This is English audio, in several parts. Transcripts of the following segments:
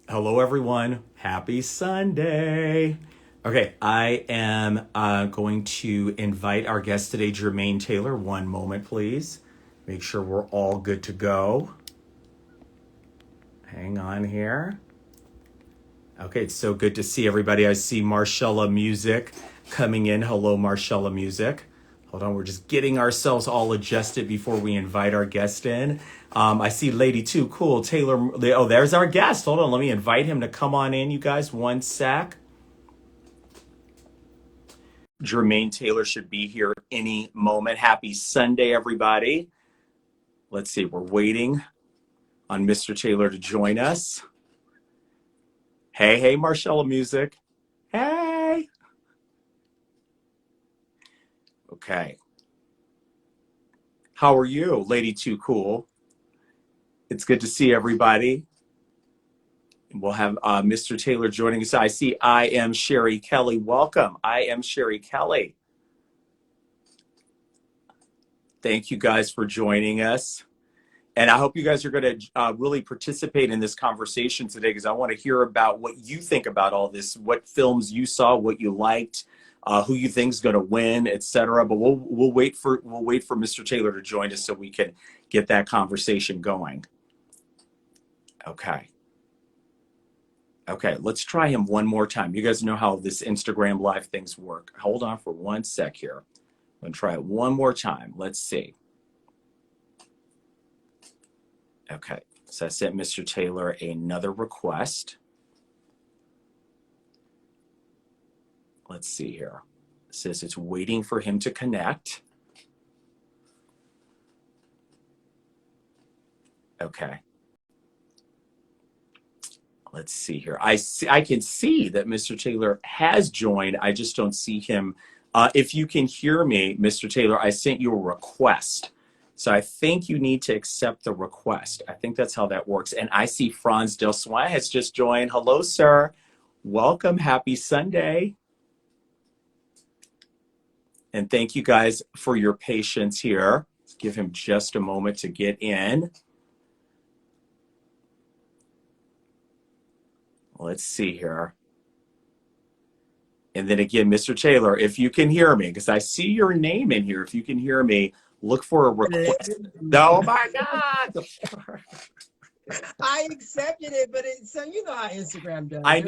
Hello, everyone. Happy Sunday. Okay, I am going to invite our guest today, Jermaine Taylor. One moment, please. Make sure we're all good to go. Hang on here. Okay, it's so good to see everybody. I see Marcella Music coming in. Hello, Marcella Music. Hold on, we're just getting ourselves all adjusted before we invite our guest in. I see Lady Too Cool, Taylor. Oh, there's our guest. Hold on, let me invite him to come on in, you guys. One sec. Jermaine Taylor should be here any moment. Happy Sunday, everybody. Let's see, we're waiting on Mr. Taylor to join us. Hey, Marcella Music. Hey. Okay. How are you, Lady Too Cool? It's good to see everybody. We'll have Mr. Taylor joining us. I see I am Sherry Kelly. Welcome. I am Sherry Kelly. Thank you guys for joining us. And I hope you guys are going to really participate in this conversation today, because I want to hear about what you think about all this, what films you saw, what you liked, who you think is going to win, etc. But we'll wait for Mr. Taylor to join us so we can get that conversation going. Okay, let's try him one more time. You guys know how this Instagram Live things work. Hold on for one sec here. I'm going to try it one more time. Let's see. Okay, so I sent Mr. Taylor another request. Let's see here. It says it's waiting for him to connect. Okay. Let's see here. I can see that Mr. Taylor has joined. I just don't see him. If you can hear me, Mr. Taylor, I sent you a request. So I think you need to accept the request. I think that's how that works. And I see Franz Del Soin has just joined. Hello, sir. Welcome. Happy Sunday. And thank you guys for your patience here. Let's give him just a moment to get in. Let's see here. And then again, Mr. Taylor, if you can hear me, because I see your name in here. If you can hear me, look for a request. Oh my God. I accepted it, but so you know how Instagram does. I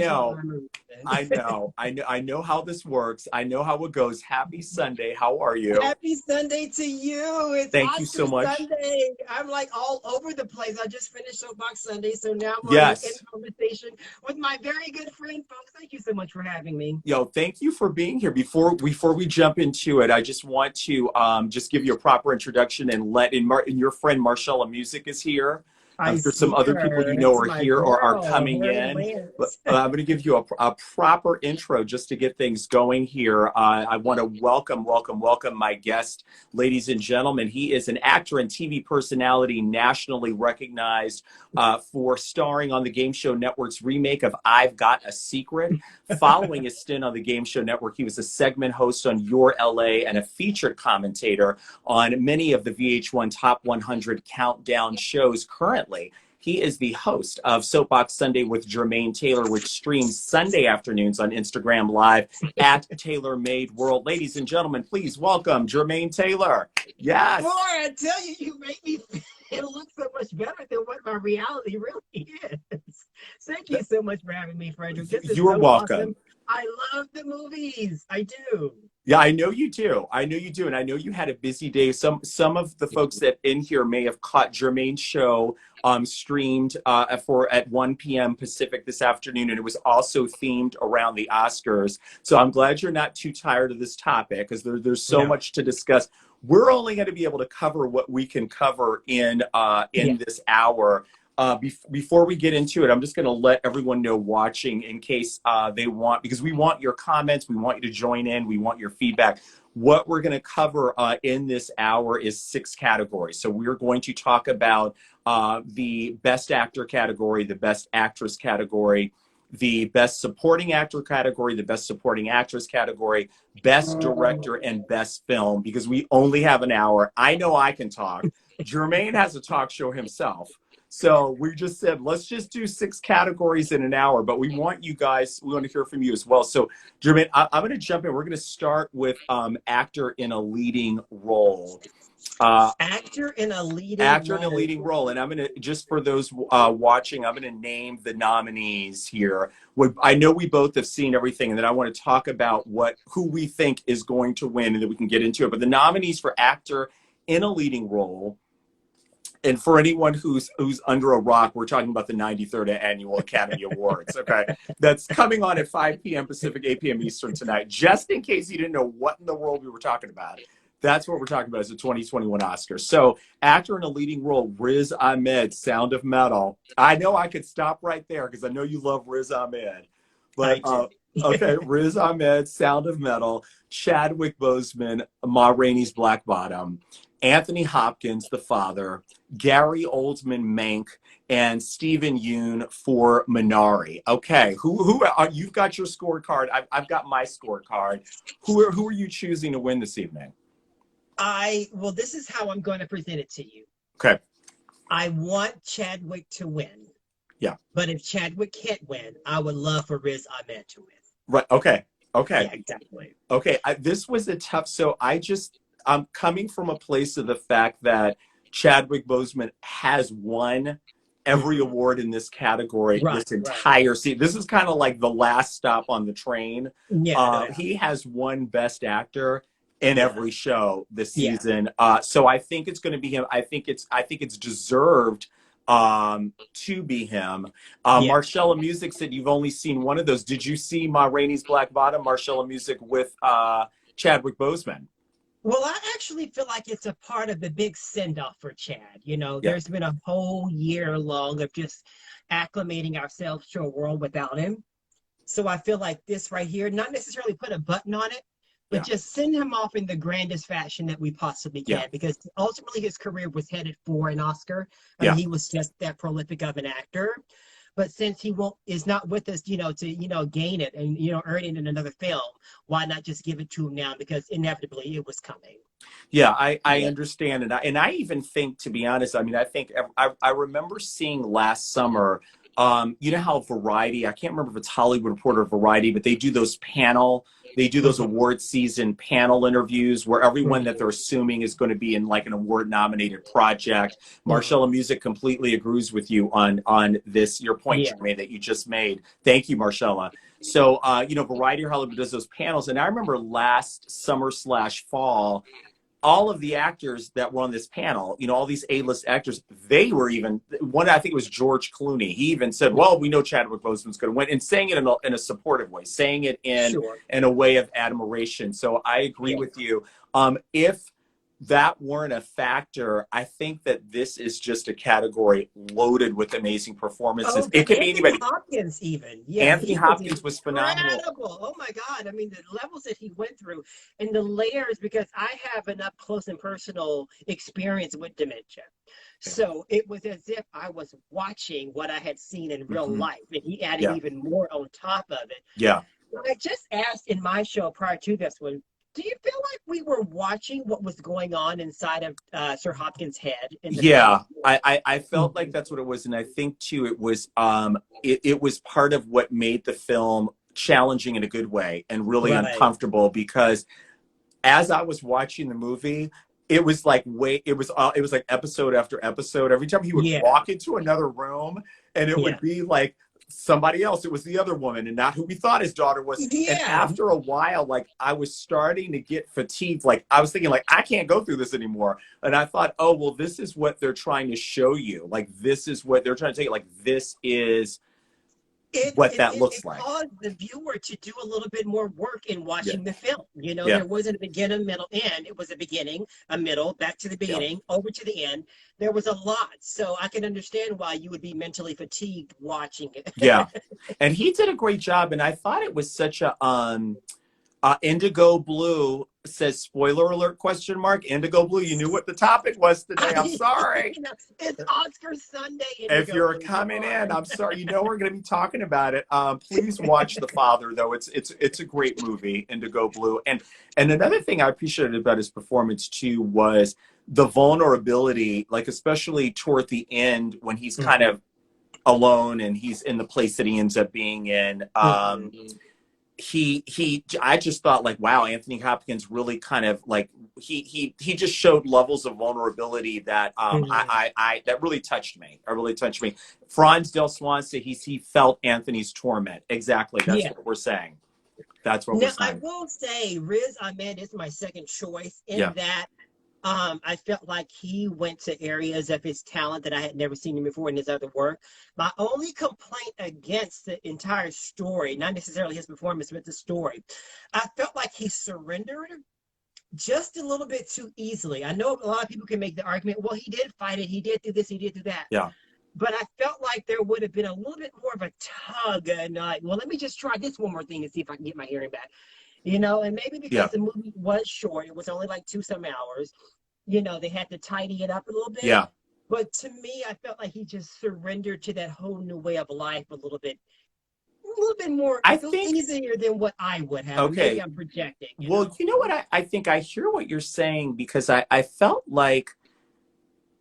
know how this works. I know how it goes. Happy Sunday. How are you? Happy Sunday to you. It's Thank you so much. Sunday. I'm like all over the place. I just finished SOAPBOX Sunday, so now I'm in conversation with my very good friend, folks. Thank you so much for having me. Yo, thank you for being here. Before we jump into it, I just want to just give you a proper introduction and and your friend Marcella Music is here. There's some other people you know are here or are coming in. But, I'm going to give you a proper intro just to get things going here. I want to welcome my guest, ladies and gentlemen. He is an actor and TV personality nationally recognized for starring on the Game Show Network's remake of I've Got a Secret. Following his stint on the Game Show Network, he was a segment host on Your LA and a featured commentator on many of the VH1 Top 100 Countdown shows. Currently, he is the host of SOAPBOX Sunday with Jermaine Taylor, which streams Sunday afternoons on Instagram Live at Taylor Made World. Ladies and gentlemen, please welcome Jermaine Taylor. Yes. Boy, I tell you, you make me feel look so much better than what my reality really is. Thank you so much for having me, Frederick. You are welcome. Awesome. I love the movies. I do. Yeah, I know you do. And I know you had a busy day. Some of the folks that in here may have caught Jermaine's show streamed at 1 p.m. Pacific this afternoon, and it was also themed around the Oscars. So I'm glad you're not too tired of this topic, because there's so much to discuss. We're only going to be able to cover what we can cover in this hour. Before we get into it, I'm just going to let everyone know watching, in case they want, because we want your comments, we want you to join in, we want your feedback. What we're going to cover in this hour is 6 categories. So we're going to talk about the Best Actor category, the Best Actress category, the Best Supporting Actor category, the Best Supporting Actress category, Best Director, and Best Film, because we only have an hour. I know I can talk. Jermaine has a talk show himself. So we just said, let's just do 6 categories in an hour, but we want you guys, we want to hear from you as well. So Jermaine, I'm going to jump in. We're going to start with actor in a leading role. Actor in a leading role. And I'm going to, just for those watching, I'm going to name the nominees here. I know we both have seen everything, and then I want to talk about who we think is going to win, and then we can get into it. But the nominees for actor in a leading role, and for anyone who's under a rock, we're talking about the 93rd Annual Academy Awards, okay? That's coming on at 5 p.m. Pacific, 8 p.m. Eastern tonight. Just in case you didn't know what in the world we were talking about, that's what we're talking about, is the 2021 Oscars. So, actor in a leading role, Riz Ahmed, Sound of Metal. I know I could stop right there because I know you love Riz Ahmed. But, okay, Riz Ahmed, Sound of Metal, Chadwick Boseman, Ma Rainey's Black Bottom, Anthony Hopkins, The Father, Gary Oldman, Mank, and Stephen Yeun for Minari. Okay, who you've got your scorecard. I've got my scorecard. Who are you choosing to win this evening? Well, this is how I'm going to present it to you. Okay. I want Chadwick to win. Yeah. But if Chadwick can't win, I would love for Riz Ahmed to win. Right. Okay. Yeah, exactly. Okay. This was a tough. So I'm coming from a place of the fact that Chadwick Boseman has won every award in this category this entire season. This is kind of like the last stop on the train. Yeah. He has won Best Actor in every show this season. So I think it's going to be him. I think it's deserved to be him. Marcella Music said you've only seen one of those. Did you see Ma Rainey's Black Bottom, Marcella Music, with Chadwick Boseman? Well, I actually feel like it's a part of the big send-off for Chad. You know, there's been a whole year long of just acclimating ourselves to a world without him. So I feel like this right here, not necessarily put a button on it, but just send him off in the grandest fashion that we possibly can, because ultimately his career was headed for an Oscar. He was just that prolific of an actor. But since he is not with us, to, gain it and, earn it in another film, why not just give it to him now? Because inevitably it was coming. Yeah, I understand. And I even think, to be honest, I remember seeing last summer, you know how Variety, I can't remember if it's Hollywood Reporter or Variety, but they do those award season panel interviews where everyone that they're assuming is going to be in like an award nominated project. Marcella Music completely agrees with you on this, your point, Jermaine, that you just made. Thank you, Marcella. So, Variety or Hollywood does those panels. And I remember last summer/fall, all of the actors that were on this panel, all these A-list actors, they were even, one, I think it was George Clooney. He even said, well, we know Chadwick Boseman's going to win, and saying it in a supportive way, saying it in a way of admiration. So I agree with you. If that weren't a factor, I think that this is just a category loaded with amazing performances. It could be anybody. Hopkins even. Anthony Hopkins was phenomenal. Incredible. Oh my God. I mean, the levels that he went through and the layers, because I have an up close and personal experience with dementia. So it was as if I was watching what I had seen in real life, and he added even more on top of it. Yeah. I just asked in my show prior to this one, do you feel like we were watching what was going on inside of Sir Hopkins' head? I felt like that's what it was. And I think, too, it was it was part of what made the film challenging in a good way and really uncomfortable, because as I was watching the movie, it was like like episode after episode. Every time he would walk into another room, and it would be like somebody else. It was the other woman and not who we thought his daughter was. And after a while, like, I was starting to get fatigued. Like, I was thinking, like, I can't go through this anymore. And I thought, oh, well, this is what they're trying to show you. Like, this is what they're trying to tell you. Like, this is what that looks like. It caused the viewer to do a little bit more work in watching the film. There wasn't a beginning, middle, end. It was a beginning, a middle, back to the beginning, over to the end. There was a lot. So I can understand why you would be mentally fatigued watching it. And he did a great job. And I thought it was such a Indigo Blue says, spoiler alert, ? Indigo Blue, you knew what the topic was today. I'm sorry. It's Oscar Sunday. If you're coming in, I'm sorry. We're going to be talking about it. Please watch The Father, though. It's a great movie, Indigo Blue. And another thing I appreciated about his performance, too, was the vulnerability, like especially toward the end when he's kind Mm-hmm. of alone and he's in the place that he ends up being in. Mm-hmm. I just thought like, wow, Anthony Hopkins really kind of like he just showed levels of vulnerability that Mm-hmm. I that really touched me. It really touched me. Franz Del Swan said he felt Anthony's torment. Exactly. That's Yeah. what we're saying. That's what we're Now I saying. will say Riz Ahmed is my second choice in Yeah. that I felt like he went to areas of his talent that I had never seen him before in his other work. My only complaint against the entire story, not necessarily his performance, but the story, I felt like he surrendered just a little bit too easily. I know a lot of people can make the argument, well, he did fight it, he did do this, he did do that. Yeah. But I felt like there would have been a little bit more of a tug and like, well, let me just try this one more thing and see if I can get my hearing back. You know, and maybe because Yeah. the movie was short, it was only like 2 some hours, you know, they had to tidy it up a little bit. Yeah. But to me, I felt like he just surrendered to that whole new way of life a little bit more, I a little think easier than what I would have. And okay. maybe I'm projecting, you Well, know. you know what I think I hear what you're saying because I felt like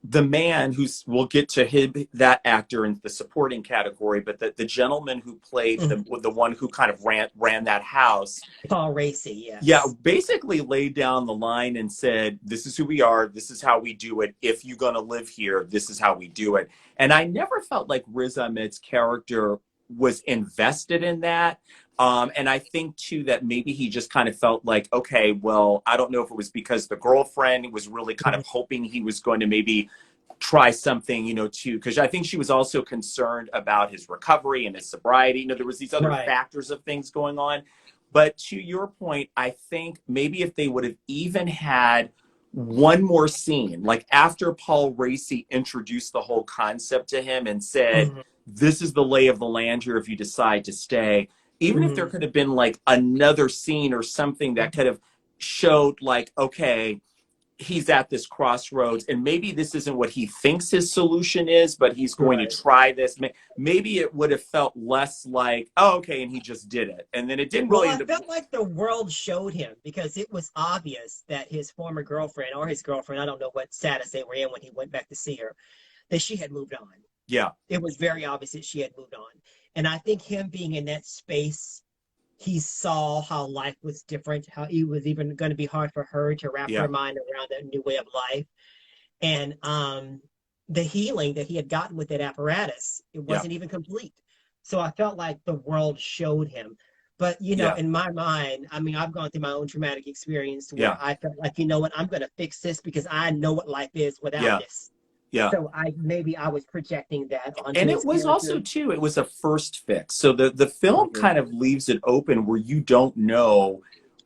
the man who's we'll get to him that actor in the supporting category, but the gentleman who played the one who kind of ran that house, Paul Racy, yeah, yes. basically laid down the line and said, "This is who we are. This is how we do it. If you're gonna live here, this is how we do it." And I never felt like Riz Ahmed's character was invested in that. And I think too that maybe he just kind of felt like, okay, well, I don't know if it was because the girlfriend was really kind of hoping he was going to maybe try something, you know, too, because I think she was also concerned about his recovery and his sobriety. You know, there was these other Right. factors of things going on. But to your point, I think maybe if they would have even had one more scene, like after Paul Racy introduced the whole concept to him and said, Mm-hmm. this is the lay of the land here if you decide to stay, even if there Mm-hmm. could have been like another scene or something that could have showed like, okay, he's at this crossroads and maybe this isn't what he thinks his solution is, but he's going to Right. try this. Maybe it would have felt less like, oh, okay, and he just did it. And then it didn't Well, really I end up. felt like the world showed him because it was obvious that his former girlfriend or his girlfriend, I don't know what status they were in when he went back to see her, that she had moved on. Yeah. It was very obvious that she had moved on. And I think him being in that space, he saw how life was different, how it was even going to be hard for her to wrap Yeah. her mind around that new way of life. And the healing that he had gotten with that apparatus, it Yeah. wasn't even complete. So I felt like the world showed him. But, you know, Yeah. in my mind, I mean, I've gone through my own traumatic experience where Yeah. I felt like, you know what, I'm going to fix this because I know what life is without Yeah. this. Yeah. So maybe I was projecting that onto And his it was also character. too, it was a first fix. So the film Mhm. kind of leaves it open where you don't know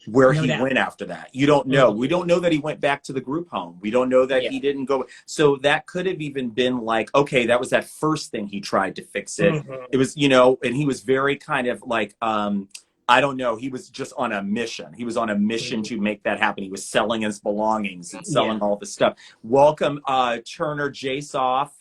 where No he doubt. went after that. You don't know. We Mhm. don't know that he went back to the group home. We don't know that Yeah. he didn't go. So that could have even been like, okay, that was that first thing he tried to fix it. It Mhm. was, you know, and he was very kind of like, I don't know. He was just on a mission. He was on a mission Mhm. to make that happen. He was selling his belongings and selling Yeah. all this stuff. Welcome, Turner Jasoff.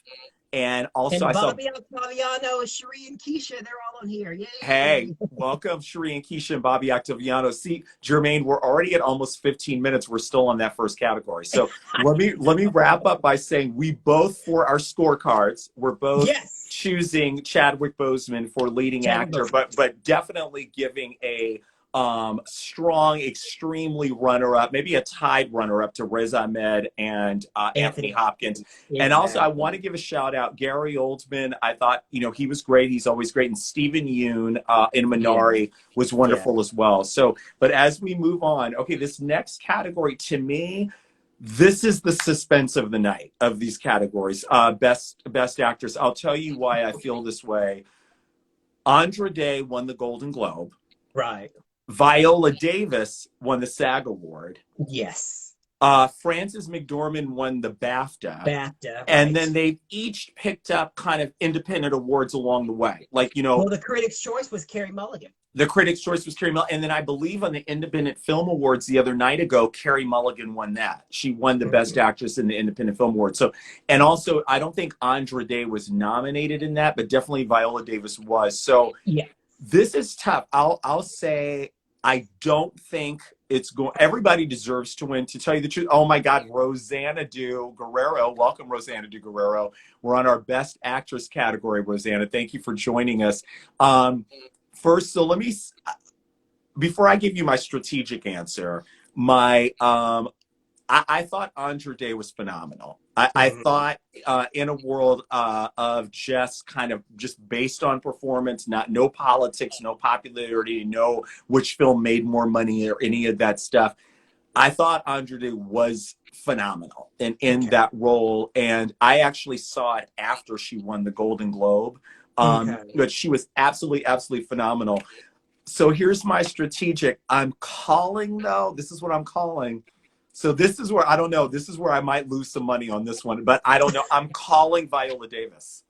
And also And I saw, Bobby Octaviano, Cherie, and Keisha, they're all on here. hey, Yay. welcome, Cherie and Keisha and Bobby Octaviano. See, Jermaine, we're already at almost 15 minutes. We're still on that first category. So let me wrap up by saying we both, for our scorecards, we're both Yes. choosing Chadwick Boseman for leading Chadwick actor, Boseman. but definitely giving a strong, extremely runner-up, maybe a tied runner-up to Riz Ahmed and Anthony Anthony Hopkins. Hopkins. And also, I want Exactly. to give a shout out, Gary Oldman. I thought, you know, he was great. He's always great. And Stephen Yoon in Yeah. Minari was Yeah. wonderful as well. So, but as we move on, okay, this next category to me, this is the suspense of the night of these categories. Best actress. I'll tell you why I feel this way. Andra Day won the Golden Globe. Right. Viola Davis won the SAG Award. Yes. Frances McDormand won the BAFTA. BAFTA. And Right. then they've each picked up kind of independent awards along the way. Like, you know, Well, the Critics' Choice was Carey Mulligan. the Critics' Choice was Carey Mulligan. And then I believe on the Independent Film Awards the other night ago, Carey Mulligan won that. She won the Best Mhm. Actress in the Independent Film Awards. So, and also, I don't think Andra Day was nominated in that, but definitely Viola Davis was. So Yeah. this is tough. I'll say I don't think It's going. Everybody deserves to win. To tell you the truth, oh my God, Rosanna Du Guerrero. Welcome, Rosanna Du Guerrero. We're on our Best Actress category, Rosanna. Thank you for joining us. First, so let me, before I give you my strategic answer, my I thought Andra Day was phenomenal. I thought in a world of just kind of just based on performance, no politics, no popularity, no which film made more money or any of that stuff. I thought Andra Day was phenomenal in that role. And I actually saw it after she won the Golden Globe. But she was absolutely, absolutely phenomenal. So here's my strategic. I'm calling, though. This is what I'm calling. So this is where, I don't know, this is where I might lose some money on this one, but I don't know. I'm calling Viola Davis.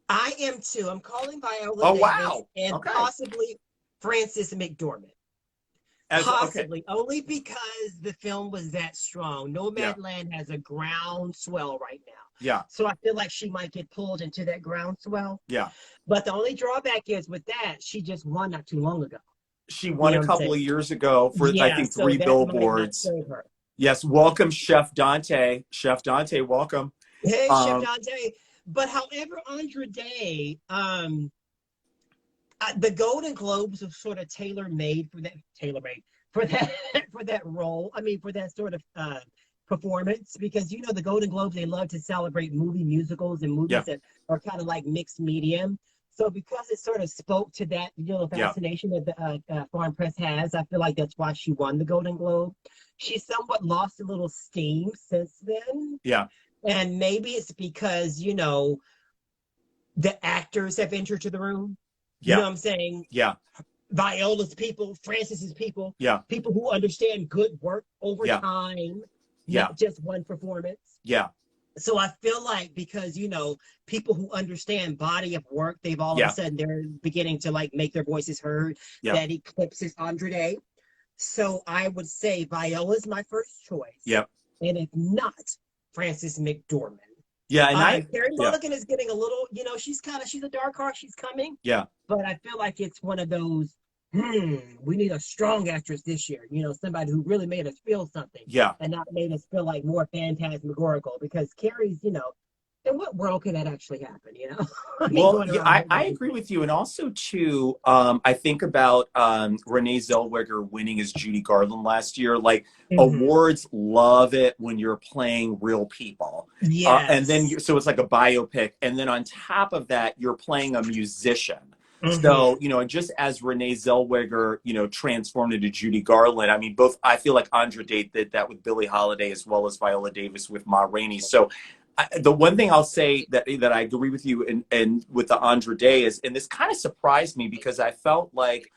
I am too. I'm calling Viola Davis wow. and possibly Frances McDormand. Possibly, only because the film was that strong. Nomadland has a groundswell right now. Yeah. So I feel like she might get pulled into that groundswell. Yeah. But the only drawback is with that, she just won not too long ago. She won a couple of years ago for, I think, 3 billboards. Yes, welcome, Chef Dante. Chef Dante, welcome. Hey, Chef Dante. But however, Andra Day, the Golden Globes are sort of tailor-made for that role. I mean, for that sort of performance, because you know the Golden Globes, they love to celebrate movie musicals and movies that are kind of like mixed medium. So because it sort of spoke to that, you know, fascination that the foreign press has, I feel like that's why she won the Golden Globe. She somewhat lost a little steam since then. Yeah. And maybe it's because, you know, the actors have entered to the room. You know what I'm saying? Yeah. Viola's people, Frances's people. Yeah. People who understand good work over time. Not just one performance. Yeah. So I feel like because, you know, people who understand body of work, they've all of a sudden they're beginning to like make their voices heard. That eclipses Andra Day. So I would say Viola's my first choice. Yep. And if not, Frances McDormand. Yeah, and Carey Mulligan is getting a little, you know, she's a dark horse, she's coming. Yeah. But I feel like it's one of those, we need a strong actress this year. You know, somebody who really made us feel something. Yeah. And not made us feel like more phantasmagorical. Because Carrie's, you know, in what world could that actually happen, you know? I agree with you. And also, too, I think about Renee Zellweger winning as Judy Garland last year. Like, awards love it when you're playing real people. Yes. And then, so it's like a biopic. And then on top of that, you're playing a musician. So, you know, just as Renee Zellweger, you know, transformed into Judy Garland, I mean, I feel like Andra Day did that with Billie Holiday as well as Viola Davis with Ma Rainey. So the one thing I'll say that I agree with you and with the Andra Day is, and this kind of surprised me because I felt like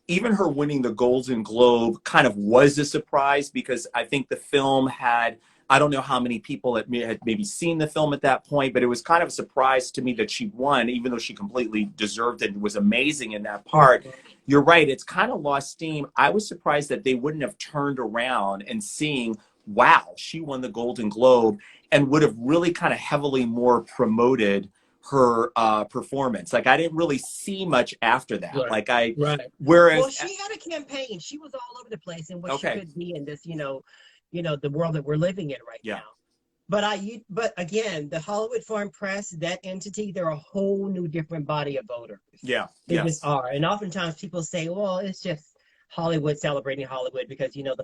even her winning the Golden Globe kind of was a surprise because I think the film had, I don't know how many people had maybe seen the film at that point, but it was kind of a surprise to me that she won, even though she completely deserved it and was amazing in that part. You're right. It's kind of lost steam. I was surprised that they wouldn't have turned around and seeing, wow, she won the Golden Globe, and would have really kind of heavily more promoted her performance. Like I didn't really see much after that. Whereas, well, she had a campaign. She was all over the place in what she could be in this, you know, the world that we're living in right now. But again, the Hollywood Foreign Press, that entity, they're a whole new different body of voters. Yeah. They just are. And oftentimes people say, well, it's just Hollywood celebrating Hollywood because, you know,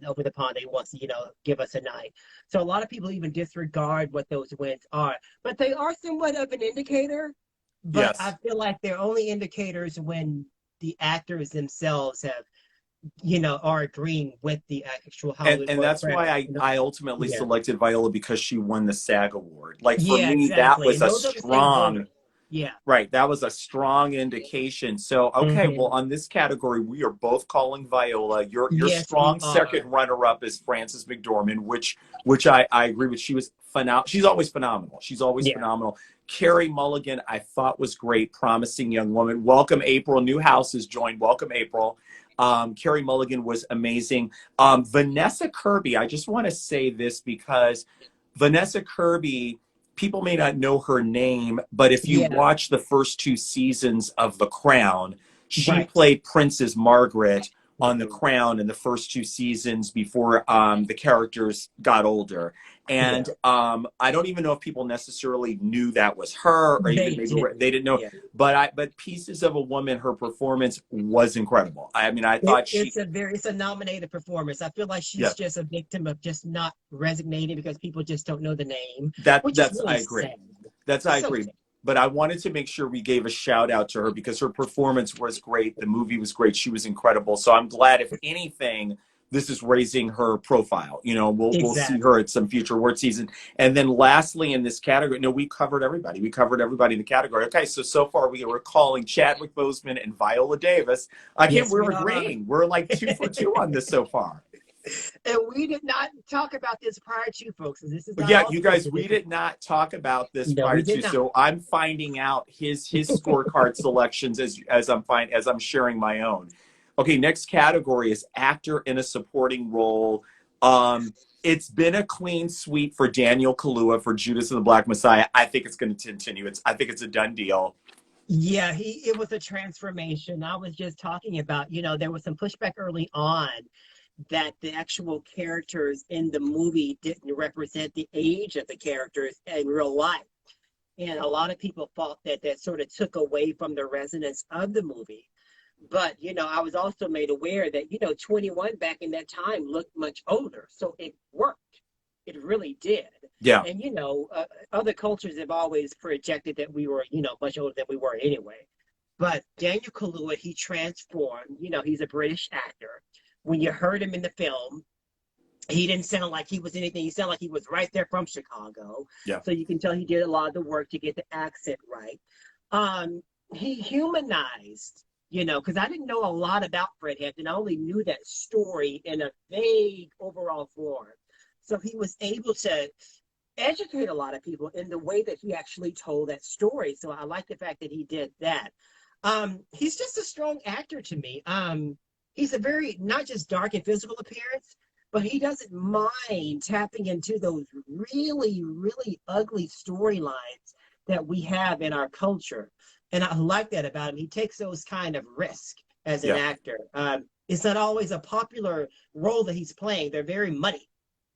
over the pond, they want to, you know, give us a night. So a lot of people even disregard what those wins are. But they are somewhat of an indicator. But I feel like they're only indicators when the actors themselves have, you know, are agreeing with the actual Hollywood. And that's why I ultimately selected Viola, because she won the SAG award. Like for me, that was a strong, right. That was a strong indication. So, okay, well, on this category, we are both calling Viola. Your strong second runner-up is Frances McDormand, which I agree with. She was phenomenal. She's always phenomenal. She's always phenomenal. Carey Mulligan, I thought was great, promising young woman. Welcome, April. Newhouse has joined. Welcome, April. Carey Mulligan was amazing. Vanessa Kirby, I just want to say this because Vanessa Kirby, people may not know her name, but if you watch the first 2 seasons of The Crown, she played Princess Margaret, on The Crown in the first 2 seasons before the characters got older. And I don't even know if people necessarily knew that was her, or even maybe they didn't know. But Pieces of a Woman, her performance was incredible. I mean, I thought it's a nominated performance. I feel like she's just a victim of just not resonating because people just don't know the name. I agree. I agree. But I wanted to make sure we gave a shout out to her because her performance was great. The movie was great. She was incredible. So I'm glad, if anything, this is raising her profile. You know, we'll see her at some future award season. And then lastly, in this category, we covered everybody. We covered everybody in the category. Okay, so far we were calling Chadwick Boseman and Viola Davis. We're agreeing. We're like 2 for 2 on this so far. And we did not talk about this prior to, folks. This is you guys, we did not talk about this prior to. So I'm finding out his scorecard selections as I'm sharing my own. Okay, next category is actor in a supporting role. It's been a clean sweep for Daniel Kaluuya for Judas and the Black Messiah. I think it's going to continue. I think it's a done deal. Yeah, it was a transformation. I was just talking about, there was some pushback early on that the actual characters in the movie didn't represent the age of the characters in real life. And a lot of people thought that sort of took away from the resonance of the movie. But, I was also made aware that, 21 back in that time looked much older. So it worked. It really did. Yeah. And, other cultures have always projected that we were, much older than we were anyway. But Daniel Kaluuya, he transformed. He's a British actor. When you heard him in the film, he didn't sound like he was anything. He sounded like he was right there from Chicago. Yeah. So you can tell he did a lot of the work to get the accent right. He humanized, because I didn't know a lot about Fred Hampton. I only knew that story in a vague overall form. So he was able to educate a lot of people in the way that he actually told that story. So I like the fact that he did that. He's just a strong actor to me. He's a very, not just dark and physical appearance, but he doesn't mind tapping into those really, really ugly storylines that we have in our culture. And I like that about him. He takes those kind of risks as an actor. It's not always a popular role that he's playing. They're very muddy.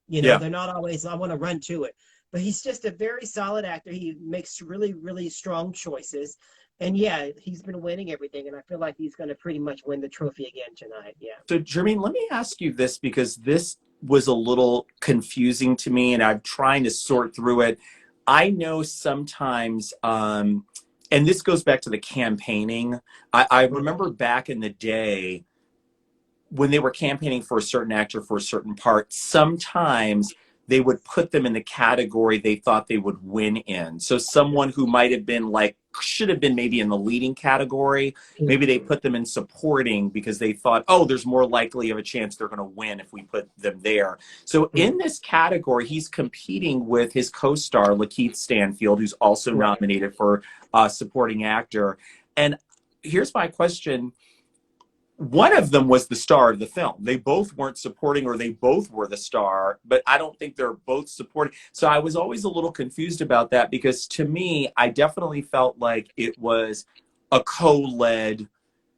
They're not always, I want to run to it. But he's just a very solid actor. He makes really, really strong choices. And he's been winning everything, and I feel like he's going to pretty much win the trophy again tonight. Yeah. So, Jermaine, let me ask you this, because this was a little confusing to me, and I'm trying to sort through it. I know sometimes, and this goes back to the campaigning. I remember back in the day when they were campaigning for a certain actor for a certain part, sometimes they would put them in the category they thought they would win in. So someone who might have been should have been maybe in the leading category, maybe they put them in supporting because they thought, there's more likely of a chance they're going to win if we put them there. So in this category, he's competing with his co-star, Lakeith Stanfield, who's also nominated for supporting actor. And here's my question. One of them was the star of the film. They both weren't supporting, or they both were the star, but I don't think they're both supporting. So I was always a little confused about that, because to me, I definitely felt like it was a co-led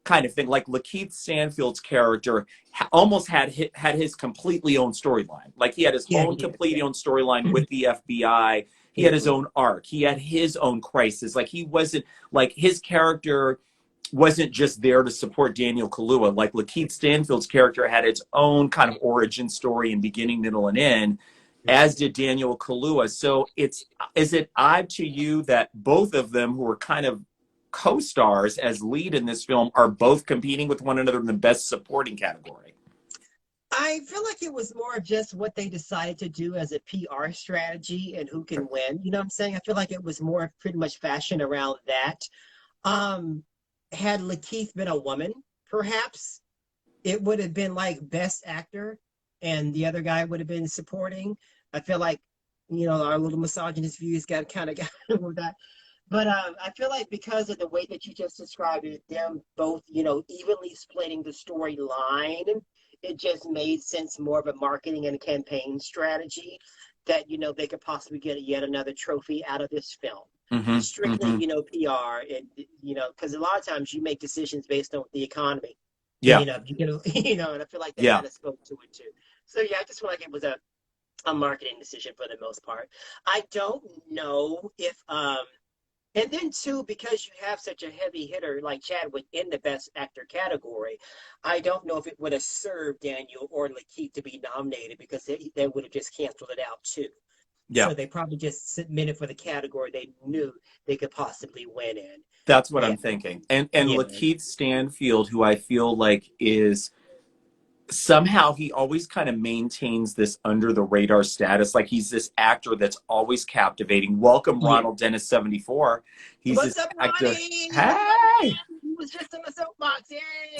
kind of thing. Like Lakeith Stanfield's character almost had his completely own storyline. Like he had his own completely own storyline with the FBI. He had his own arc. He had his own crisis. Like he wasn't, like his character wasn't just there to support Daniel Kaluuya. Like Lakeith Stanfield's character had its own kind of origin story in beginning, middle, and end, as did Daniel Kaluuya. So is it odd to you that both of them, who are kind of co-stars as lead in this film, are both competing with one another in the best supporting category? I feel like it was more of just what they decided to do as a PR strategy and who can win. You know what I'm saying? I feel like it was more pretty much fashioned around that. Had Lakeith been a woman, perhaps it would have been like best actor and the other guy would have been supporting. I feel like, our little misogynist views got with that. But I feel like because of the way that you just described it, them both, evenly splitting the storyline, it just made sense, more of a marketing and campaign strategy that, they could possibly get yet another trophy out of this film. Strictly, PR, and because a lot of times you make decisions based on the economy. Yeah. You know, and I feel like that Yeah. kind of spoke to it too. So yeah, I just feel like it was a marketing decision for the most part. I don't know if and then too, because you have such a heavy hitter like Chadwick in the Best Actor category, I don't know if it would have served Daniel or Lakeith to be nominated because they would have just canceled it out too. Yeah. So they probably just submitted for the category they knew they could possibly win in. That's what Yeah, I'm thinking. And yeah. Lakeith Stanfield, who I feel like is somehow he always kind of maintains this under the radar status. Like he's this actor that's always captivating. Welcome, Yeah. Ronald Dennis 74. He's What's this up, actor. Ronnie? I love you, Hey. man. He was just on the soapbox.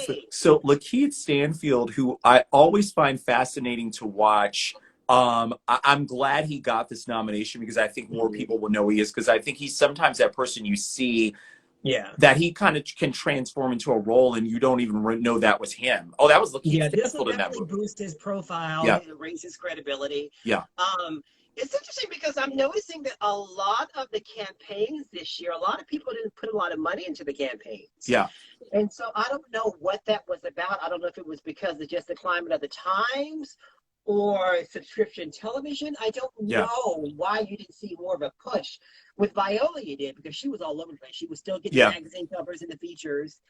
So, Yay! so Lakeith Stanfield, who I always find fascinating to watch. I'm glad he got this nomination because I think more Mhm. people will know he is, because I think he's sometimes that person you see Yeah. that he kind of can transform into a role and you don't even know that was him. Oh, that was Lakeith Yeah, this will Stanfield in that definitely movie. boost his profile, Yeah, raise his credibility. yeah, Um, it's interesting because I'm noticing that a lot of the campaigns this year, a lot of people didn't put a lot of money into the campaigns. yeah, And so I don't know what that was about. I don't know if it was because of just the climate of the times or subscription television. I don't yeah, know why you didn't see more of a push. With Viola, you did because she was all over the place. She was still getting the yeah. magazine covers and the features.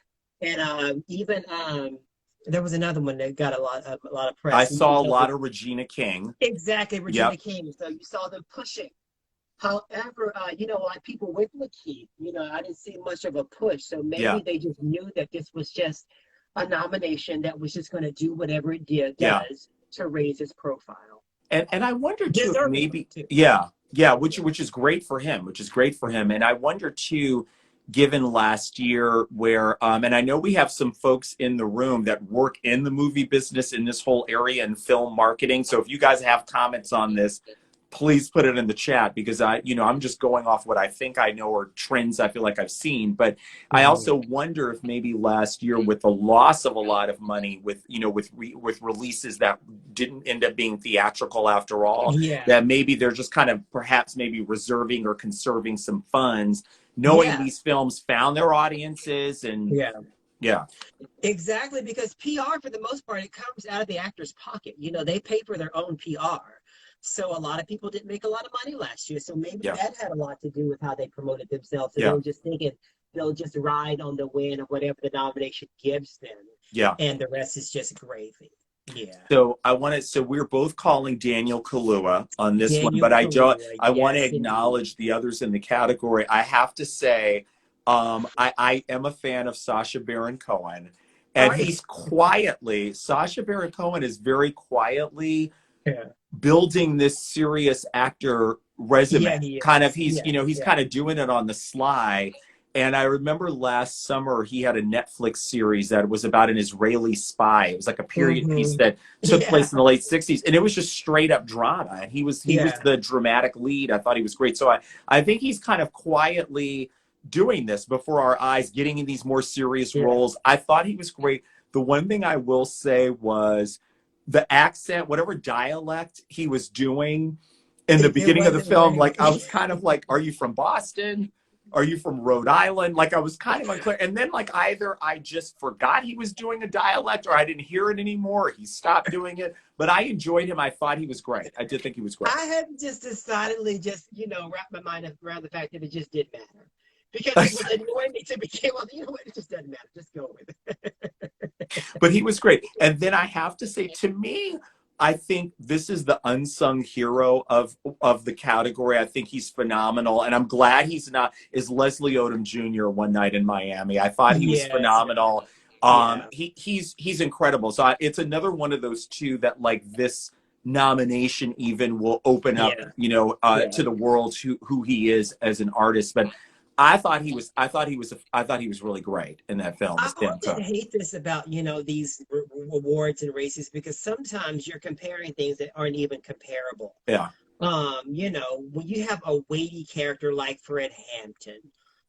And even there was another one that got a lot of I press. saw a lot of Regina King. Exactly, Regina Yep. King. So you saw them pushing. However, like people with Lakeith, I didn't see much of a push. So Yeah, maybe they just knew that this was just a nomination that was just going to do whatever it yeah. does to raise his profile. And I wonder too if Deservingly, maybe, too. yeah, yeah, which is great for him, which is great for him. And I wonder too, given last year where and I know we have some folks in the room that work in the movie business in this whole area in film marketing. So if you guys have comments on this, please put it in the chat, because I'm just going off what I think I know or trends I feel like I've seen. But I also wonder if maybe last year, with the loss of a lot of money with releases that didn't end up being theatrical after all, Yeah. that maybe they're just kind of perhaps maybe reserving or conserving some funds, knowing Yeah. these films found their audiences. And Yeah. yeah, Exactly, because PR, for the most part, it comes out of the actor's pocket. They pay for their own PR. So a lot of people didn't make a lot of money last year. So maybe yeah, that had a lot to do with how they promoted themselves. So they yeah, were just thinking they'll just ride on the win of whatever the nomination gives them. yeah. And the rest is just gravy. Yeah. So we're both calling Daniel Kaluuya on this one, Daniel but Kaluuya, I want to yes, indeed. acknowledge the others in the category. I have to say, I am a fan of Sasha Baron Cohen, All and right. Sasha Baron Cohen is very quietly Yeah. building this serious actor resume. Yeah, he Kind of, is. Yes. he's Yeah. kind of doing it on the sly. And I remember last summer he had a Netflix series that was about an Israeli spy. It was like a period piece Mm-hmm. that took Yeah. place in the late 60s, and it was just straight up drama. And he was Yeah. the dramatic lead. I thought he was great. So I think he's kind of quietly doing this before our eyes, getting in these more serious Yeah. roles. I thought he was great. The one thing I will say was the accent, whatever dialect he was doing in the It beginning of the wasn't film, like I right. was kind of like, are you from Boston? Are you from Rhode Island? Like I was kind of unclear. And then like either I just forgot he was doing a dialect, or I didn't hear it anymore, or he stopped doing it. But I enjoyed him. I thought he was great. I did think he was great. I have just decidedly wrapped my mind around the fact that it just didn't matter. Because it was annoying me to begin with. You know what? It just doesn't matter. Just go with it. But he was great. And then I have to say, to me, I think this is the unsung hero of the category. I think he's phenomenal, and I'm glad he's not. Is Leslie Odom Jr. One Night in Miami? I thought he was Yes. phenomenal. Yeah. He's incredible. So it's another one of those two that like this nomination even will open up, Yeah. to Yeah. the world who he is as an artist. But I thought he was really great in that film I as Dan often Cook. hate this about, these awards and races because sometimes you're comparing things that aren't even comparable. Yeah, When you have a weighty character like Fred Hampton,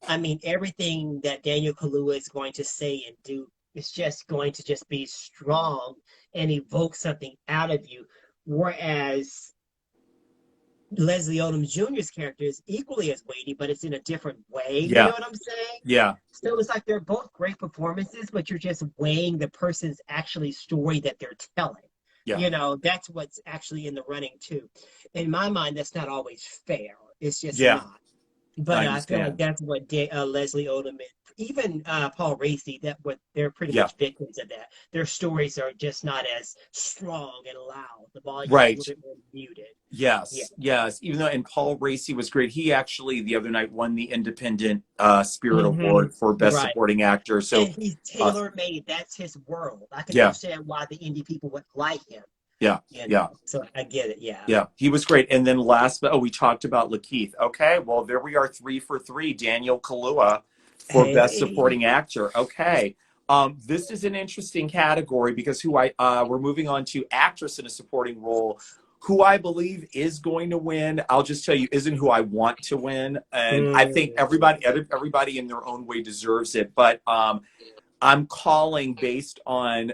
I mean, everything that Daniel Kaluuya is going to say and do is just going to just be strong and evoke something out of you. Whereas Leslie Odom Jr.'s character is equally as weighty, but it's in a different way. You Yeah. know what I'm saying? Yeah. So it's like they're both great performances, but you're just weighing the person's actually story that they're telling. Yeah. You know, that's what's actually in the running too. In my mind, that's not always fair. It's just Yeah. not. But I I feel like understand. that's what Leslie Odom, and even Paul Raci, that what they're pretty Yeah. much victims of that. Their stories are just not as strong and loud. The volume is a Right. little bit more muted. Yeah. Yes, yes. Even though, and Paul Raci was great. He actually the other night won the Independent Spirit Award for Best Right. Supporting Actor. So, And he's uh, tailor made. That's his world. I can yeah, understand why the indie people would like him. yeah, You yeah, know, so I get it. Yeah. yeah. He was great. And then last, but we talked about Lakeith. Okay, well there we are, 3 for 3. Daniel Kaluuya for Best Hey. Supporting Actor. Okay. This is an interesting category because we're moving on to actress in a supporting role, who I believe is going to win. I'll just tell you, isn't who I want to win, and I think everybody in their own way deserves it. But I'm calling based on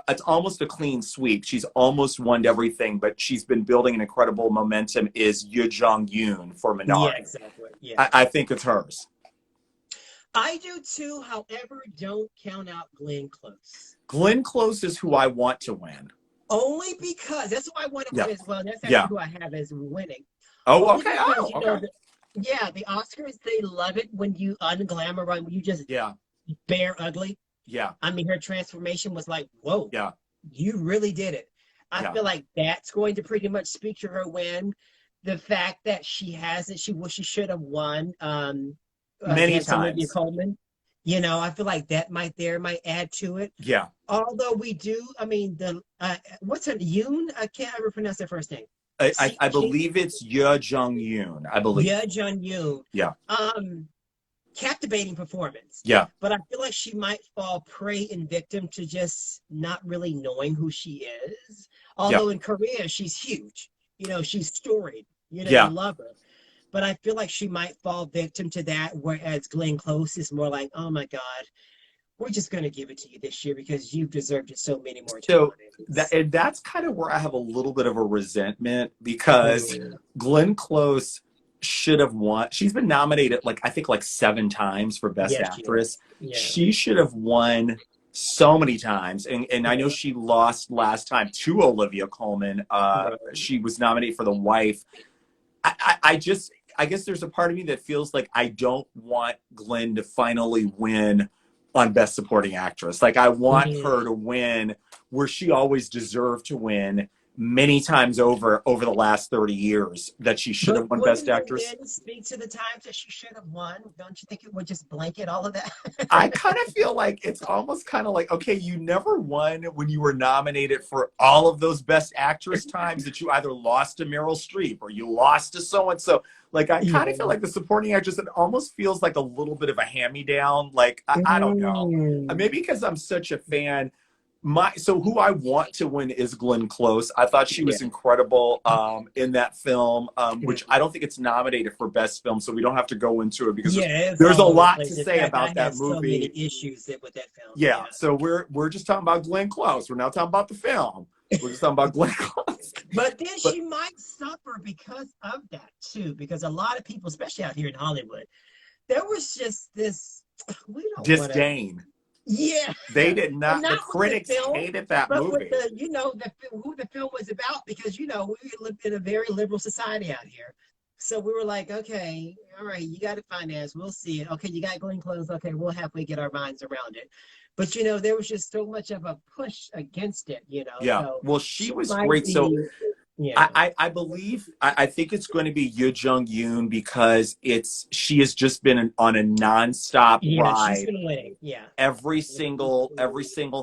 it's almost a clean sweep. She's almost won everything, but she's been building an incredible momentum. Is Yoo Jung-yoon for Yeah, Minari? exactly. Yeah. I think it's hers. I do too. However, don't count out Glenn Close. Glenn Close is who I want to win. Only because that's who I want to Yeah. win as well. That's actually Yeah. who I have as winning. Oh, Only okay. because Oh, you know okay. yeah, the Oscars, they love it when you unglamorize, when you just Yeah. bare ugly. Yeah. I mean, her transformation was like, whoa, Yeah. you really did it. I Yeah. feel like that's going to pretty much speak to her win. The fact that she hasn't, she should have won Many against Olivia times. Coleman. You know, I feel like that might add to it. Yeah. Although we do, I mean, the what's her Yoon? I can't ever pronounce her first name. I She believe it's Yoo Jung-yoon. I believe. Yeah, Jun Yoon. Yeah. Captivating performance. Yeah. But I feel like she might fall prey and victim to just not really knowing who she is. Yeah. Although in Korea, she's huge. You know, she's storied. You know, Yeah. you love her. But I feel like she might fall victim to that, whereas Glenn Close is more like, oh my God, we're just going to give it to you this year because you've deserved it so many more So times. that's kind of where I have a little bit of a resentment because Mm. Glenn Close should have won. She's been nominated I think 7 times for Best Yes, she Actress. is. Yeah. She should have won so many times. And I know she lost last time to Olivia Coleman. Right. She was nominated for The Wife. I guess there's a part of me that feels like I don't want Glenn to finally win on Best Supporting Actress. Like I want her to win where she always deserved to win many times over the last 30 years that she should have won Best Actress. Wouldn't speak to the times that she should have won? Don't you think it would just blanket all of that? I kind of feel like it's almost kind of like, okay, you never won when you were nominated for all of those Best Actress times that you either lost to Meryl Streep or you lost to so-and-so. Like, I kind of feel like the supporting actress, it almost feels like a little bit of a hand-me-down. Like, I don't know. Maybe because I'm such a fan. So who I want to win is Glenn Close. I thought she was incredible in that film, which I don't think it's nominated for Best Film, so we don't have to go into it because there's a lot to say about that movie. So many issues with that film. Yeah, so we're just talking about Glenn Close. We're not talking about the film. We're just talking about Glenn Close. But then she might suffer because of that too, because a lot of people, especially out here in Hollywood, there was just this disdain. Yeah, they did not. The critics hated that movie. But with who the film was about, because we live in a very liberal society out here. So we were like, okay, all right, you got to finance. We'll see it. Okay, you got Glenn Close. Okay, we'll halfway get our minds around it. But there was just so much of a push against it. Yeah. So well, she was great. So. Yeah. I believe I think it's going to be Yoo Jung-yoon because she has just been on a nonstop ride. She's been winning. Yeah. Every single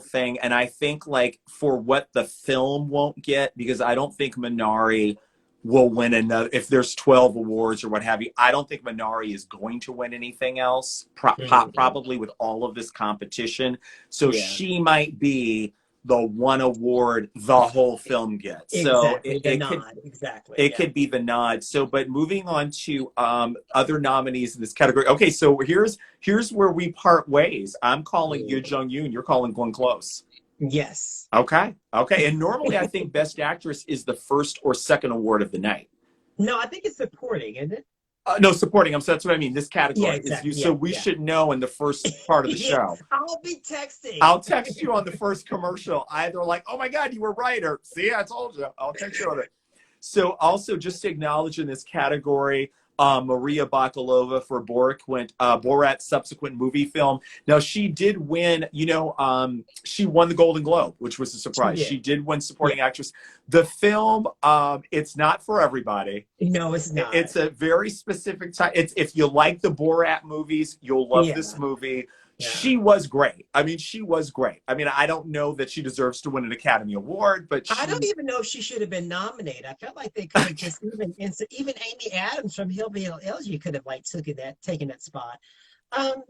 thing. And I think for what the film won't get, because I don't think Minari will win another, if there's 12 awards or what have you, I don't think Minari is going to win anything else, probably with all of this competition. So she might be the one award the whole film gets. Exactly. So it could be the nod. So, but moving on to other nominees in this category. Okay, so here's where we part ways. I'm calling Yoo Jung-yoon. You're calling Glenn Close. Yes. Okay. And normally I think Best Actress is the first or second award of the night. No, I think it's supporting, isn't it? No, supporting. So that's what I mean. This Yeah, category is you. exactly. So Yeah, we yeah. should know in the first part of the Yeah, show. I'll be texting. I'll text you on the first commercial, either like, "Oh my God, you were right," or "See, I told you." I'll text you on it. So also just to acknowledge in this category, Maria Bakalova for Borat's subsequent movie film. Now she did win, she won the Golden Globe, which was a She surprise. did. She did win Yeah. supporting actress. The film, it's not for everybody. No, it's not. It's a very specific type. It's if you like the Borat movies, you'll love Yeah. this movie. Yeah. She was great. I mean, she was great. I mean, I don't know that she deserves to win an Academy Award, but I don't she. even know if she should have been nominated. I felt like they could have just even Amy Adams from Hillbilly Elegy could have like taken that spot. Um,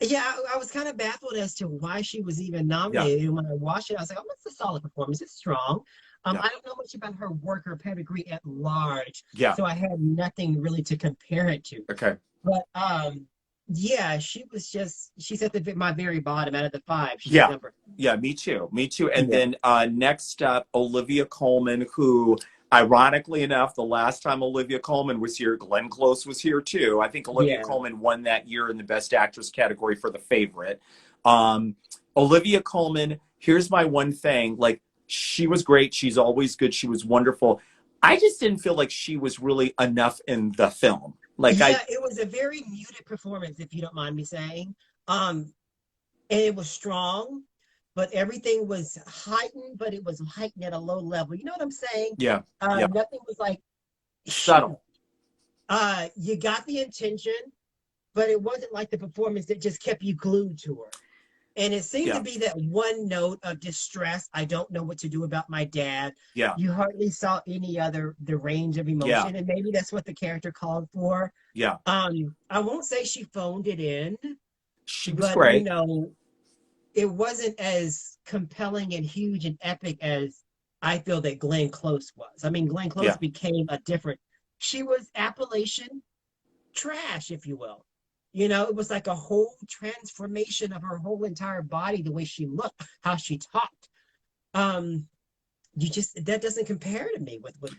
yeah, I was kind of baffled as to why she was even Yeah, nominated. And when I watched it, I was like, "Oh, it's a solid performance. It's strong." yeah, I don't know much about her work or pedigree at large, yeah. so I had nothing really to compare it to. Okay. But yeah, she's at my very bottom out of the five. She's Yeah, number. yeah. Me too. Me too. And Yeah, then next up, Olivia Coleman, who, ironically enough, the last time Olivia Coleman was here, Glenn Close was here too. I think Olivia yeah, Coleman won that year in the Best Actress category for The Favorite. Um, Olivia Coleman. Here's my one thing. Like, she was great. She's always good. She was wonderful. I just didn't feel like she was really enough in the film. Like I, yeah. It was a very muted performance, if you don't mind me saying. And it was strong, but everything was heightened, but it was heightened at a low level. You know what I'm saying? yeah, yeah. Nothing was like, shoot. Subtle. You got the intention, but it wasn't like the performance that just kept you glued to her. And it seemed to Yeah, be that one note of distress. I don't know what to do about my dad. yeah, You hardly saw any other the range of yeah, emotion, and maybe that's what the character called for. yeah. I won't say she phoned it in, She was but great. it wasn't as compelling and huge and epic as I feel that Glenn Close was. I mean, Glenn Close Yeah, became a different. She was Appalachian trash, if you will. It was like a whole transformation of her whole entire body, the way she looked, how she talked. Um, you just that doesn't compare to me with what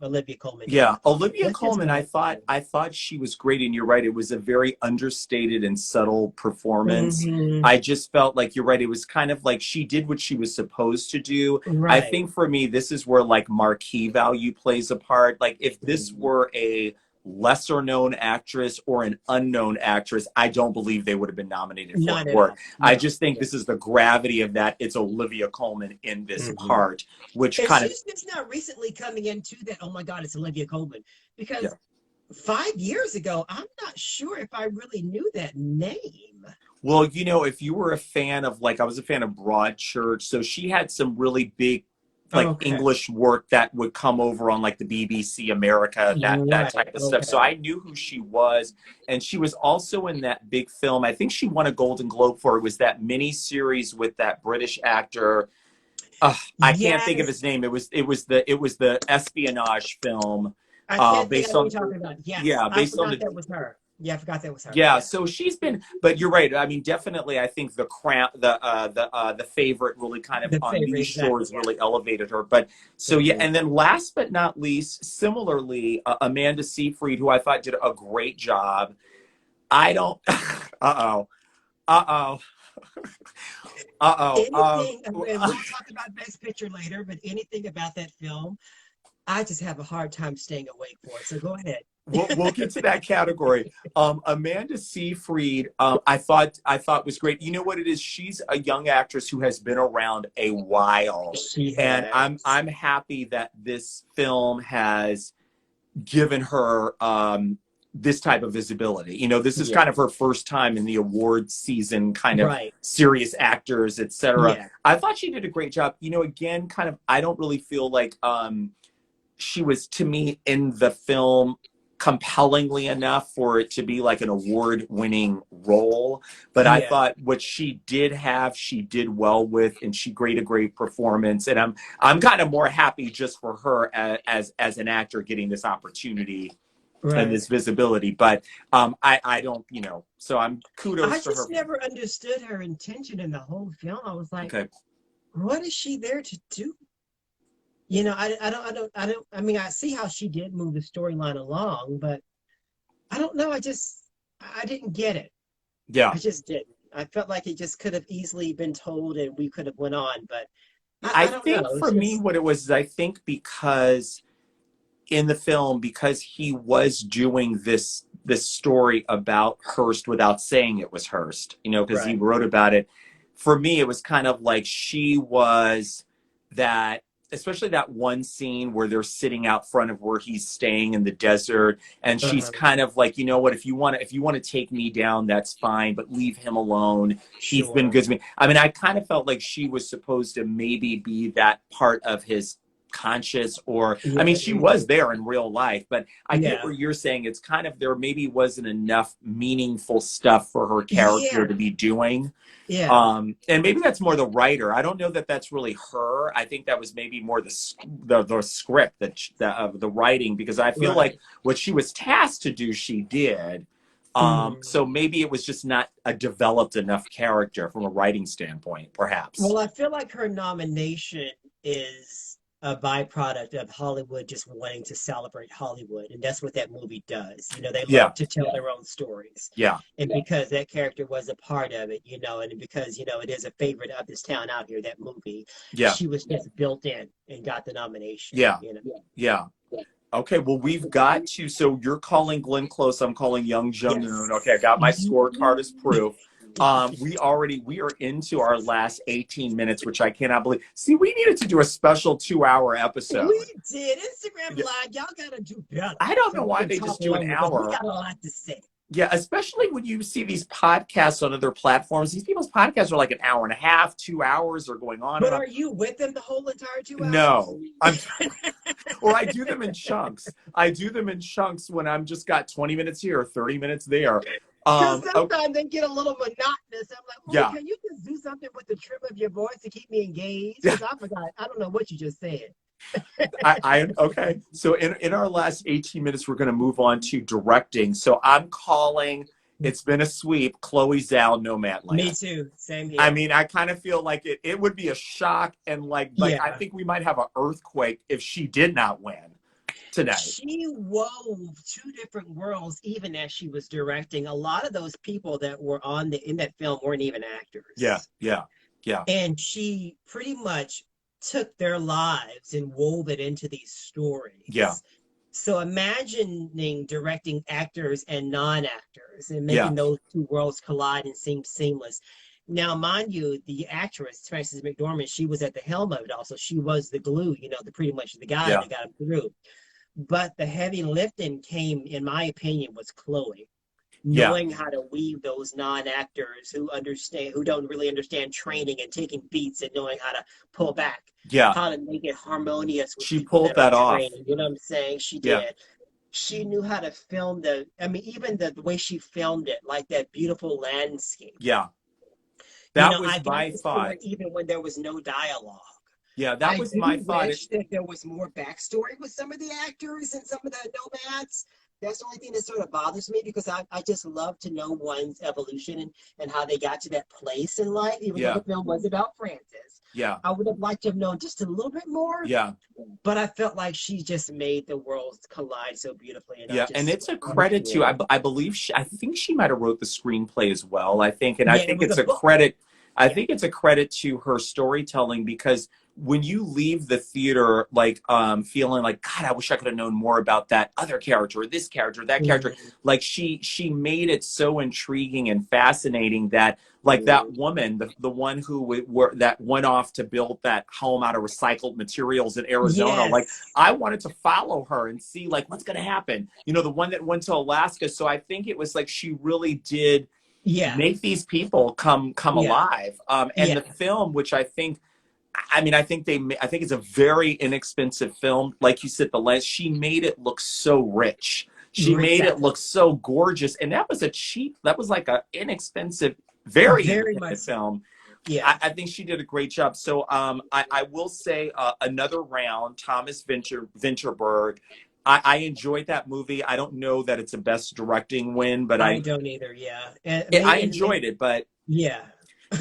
Olivia Coleman did. yeah. Olivia That's just Colman, my I thought she was great, and you're right. It was a very understated and subtle performance. opinion. I just felt like you're right. It was kind of like she did what she was supposed to do. I Right. think for me, this is where like marquee value plays a part. Like if this Mhm. were a lesser known actress or an unknown actress, I don't believe they would have been nominated for Not it. at Work. all. I No. just think Yeah. this is the gravity of that. It's Olivia Colman in this Mhm. part, which And kind of she's just not recently coming into that. Oh my God, it's Olivia Coleman. yeah. Because 5 years ago, I'm not sure if I really knew that name. Well, if you were a fan of like I was a fan of Broadchurch, so she had some really big like Okay. English work that would come over on like the BBC America, that Right. type of stuff. So Okay. I knew who she was, and she was also in that big film. I think she won a Golden Globe for it. Was that mini series with that British actor? I can't think of his Yes. name. It was the espionage film, I can't think of based what on you're talking about. Yes. yeah, I based on forgot the that was her. Yeah, I forgot that was her. yeah, Yeah. so she's been, but you're right. I mean, definitely, I think the crown, the favorite, really kind of The on favorite, these exactly. shores Yeah. Yeah. really elevated her. But so yeah, Mhm. and then last but not least, similarly, Amanda Seyfried, who I thought did a great job. I don't. Uh oh. Uh oh. Uh Anything, and oh. we'll talk about Best Picture later, but anything about that film, I just have a hard time staying awake for it. So go ahead. We'll get to that category. Amanda Seyfried, I thought was great. You know what it is? She's a young actress who has been around a while, She and has. I'm happy that this film has given her this type of visibility. This is Yeah. kind of her first time in the awards season, kind of Right. serious actors, etc. Yeah. I thought she did a great job. Again, kind of, I don't really feel like she was, to me, in the film compellingly enough for it to be like an award-winning role, but I Yeah. thought what she did have, she did well with, and she gave a great performance. And I'm kind of more happy just for her as an actor getting this opportunity and Right. this visibility. But I don't, so I'm I kudos to her. just never understood her intention in the whole film. I was like, Okay. what is she there to do? You know, I mean, I see how she did move the storyline along, but I don't know. I didn't get it. Yeah. I just didn't. I felt like it just could have easily been told and we could have went on, but I I don't know. think It's for me, just, what it was is I think because in the film, because he was doing this story about Hearst without saying it was Hearst, you know, because he right. wrote about it. For me, it was kind of like she was that, especially that one scene where they're sitting out front of where he's staying in the desert, and she's Uh-huh. kind of like, you know what, if you want to take me down, that's fine, but leave him alone. He's been Sure. good to me. I mean, I kind of felt like she was supposed to maybe be that part of his conscious, or I mean, Yeah. she was there in real life, but I get Yeah. what you're saying. It's kind of, there maybe wasn't enough meaningful stuff for her character Yeah. to be doing. Yeah. And maybe that's more the writer. I don't know that that's really her. I think that was maybe more the script, the writing, because I feel Right. like what she was tasked to do, she did. Mm. So maybe it was just not a developed enough character from a writing standpoint, perhaps. Well, I feel like her nomination is a byproduct of Hollywood just wanting to celebrate Hollywood. And that's what that movie does. You know, they Yeah, love to tell their own stories. yeah, And because that character was a part of it, you know, and because, you know, it is a favorite of this town out here, that movie, yeah, she was just built in and got the nomination, yeah, you know. yeah. Okay, well, we've got to. So you're calling Glenn Close. I'm calling Young Jung Yes. Noon. Okay, I got my scorecard as proof. We are into our last 18 minutes, which I cannot believe. See, we needed to do a special 2-hour episode. We did Instagram Live. Y'all gotta do better. I don't So know we why can they talk just do an longer because we hour. got a lot to say. Yeah, especially when you see these podcasts on other platforms. These people's podcasts are like an hour and a half, 2 hours, are going on But and on. are you with them the whole entire 2 hours? No, I'm. Or I do them in chunks. I do them in chunks when I'm just got 20 minutes here or 30 minutes there. Because Oh, sometimes they get a little monotonous. I'm like, oh, yeah. can you just do something with the trim of your voice to keep me engaged? Yeah. Because I forgot. I don't know what you just said. Okay. So in our last 18 minutes, we're going to move on to directing. So I'm calling. It's been a sweep. Chloe Zhao, Nomadland. Me too. Same here. I mean, I kind of feel like it would be a shock, and like I Yeah. think we might have an earthquake if she did not win tonight. She wove two different worlds even as she was directing. A lot of those people that were in that film weren't even actors. Yeah, yeah, yeah, And she pretty much took their lives and wove it into these stories. yeah, So imagining directing actors and non-actors and yeah, making those two worlds collide and seem seamless. Now, mind you, the actress, Frances McDormand, she was at the helm of it also. She was the glue, you know, pretty much the guy yeah, that got him through. But the heavy lifting came, in my opinion, was Chloe. yeah, Knowing how to weave those non-actors who don't really understand training and taking beats and knowing how to pull back, yeah. how to make it harmonious with She people pulled that that are off. training. You know what I'm saying? She Yeah, did. She knew how to film even the way she filmed it, like that beautiful landscape. yeah. You That know, was I got my this thought. point even when there was no dialogue. Yeah, that I was my do thought. wish that there was more backstory with some of the actors and some of the nomads. That's the only thing that sort of bothers me because I just love to know one's evolution and how they got to that place in life, even though Yeah, the film was about Frances. yeah, I would have liked to have known just a little bit more, yeah. but I felt like she just made the worlds collide so beautifully. And Yeah, and it's a credit to, I believe I think she might have wrote the screenplay as well. I think, and I yeah, it think was it's a a book. credit. I Yeah. think it's a credit to her storytelling, because when you leave the theater like feeling like, God, I wish I could have known more about that other character or this character or that character. Mhm. Like she made it so intriguing and fascinating that like that woman, the one that went off to build that home out of recycled materials in Arizona, like Yes. I wanted to follow her and see like what's going to happen. You know, the one that went to Alaska. So I think it was like she really did Yeah. make these people come Yeah. alive. And Yeah. the film, which I mean, I think it's a very inexpensive film. Like you said, she made it look so rich. She made it Exactly. look so gorgeous. And that was like an inexpensive, very Very much independent so. film. Yeah. I think she did a great job. So I will say another round, Thomas Vinterberg. I enjoyed that movie. I don't know that it's a best directing win, but I don't either. Yeah. I enjoyed it, but yeah.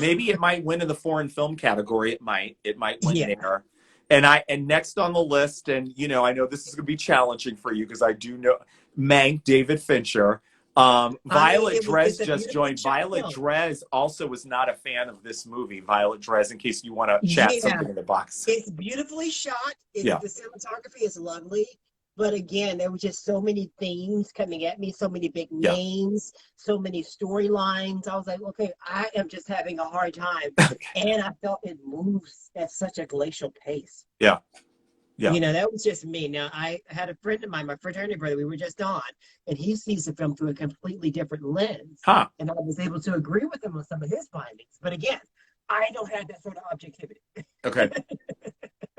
maybe it might win in the foreign film category. It might win Yeah. there. And next on the list, and you know, I know this is going to be challenging for you because I do know Mank, David Fincher. Violet Dress just joined. Violet Dress also was not a fan of this movie. Violet Dress, in case you want to chat something in the box. It's beautifully shot. The cinematography is lovely. But again, there were just so many themes coming at me, so many big names, so many storylines. I was like, okay, I am just having a hard time. And I felt it moves at such a glacial pace. Yeah. You know, that was just me. Now, I had a friend of mine, my fraternity brother, we were just on, and he sees the film through a completely different lens. And I was able to agree with him on some of his findings. But again, I don't have that sort of objectivity. Okay.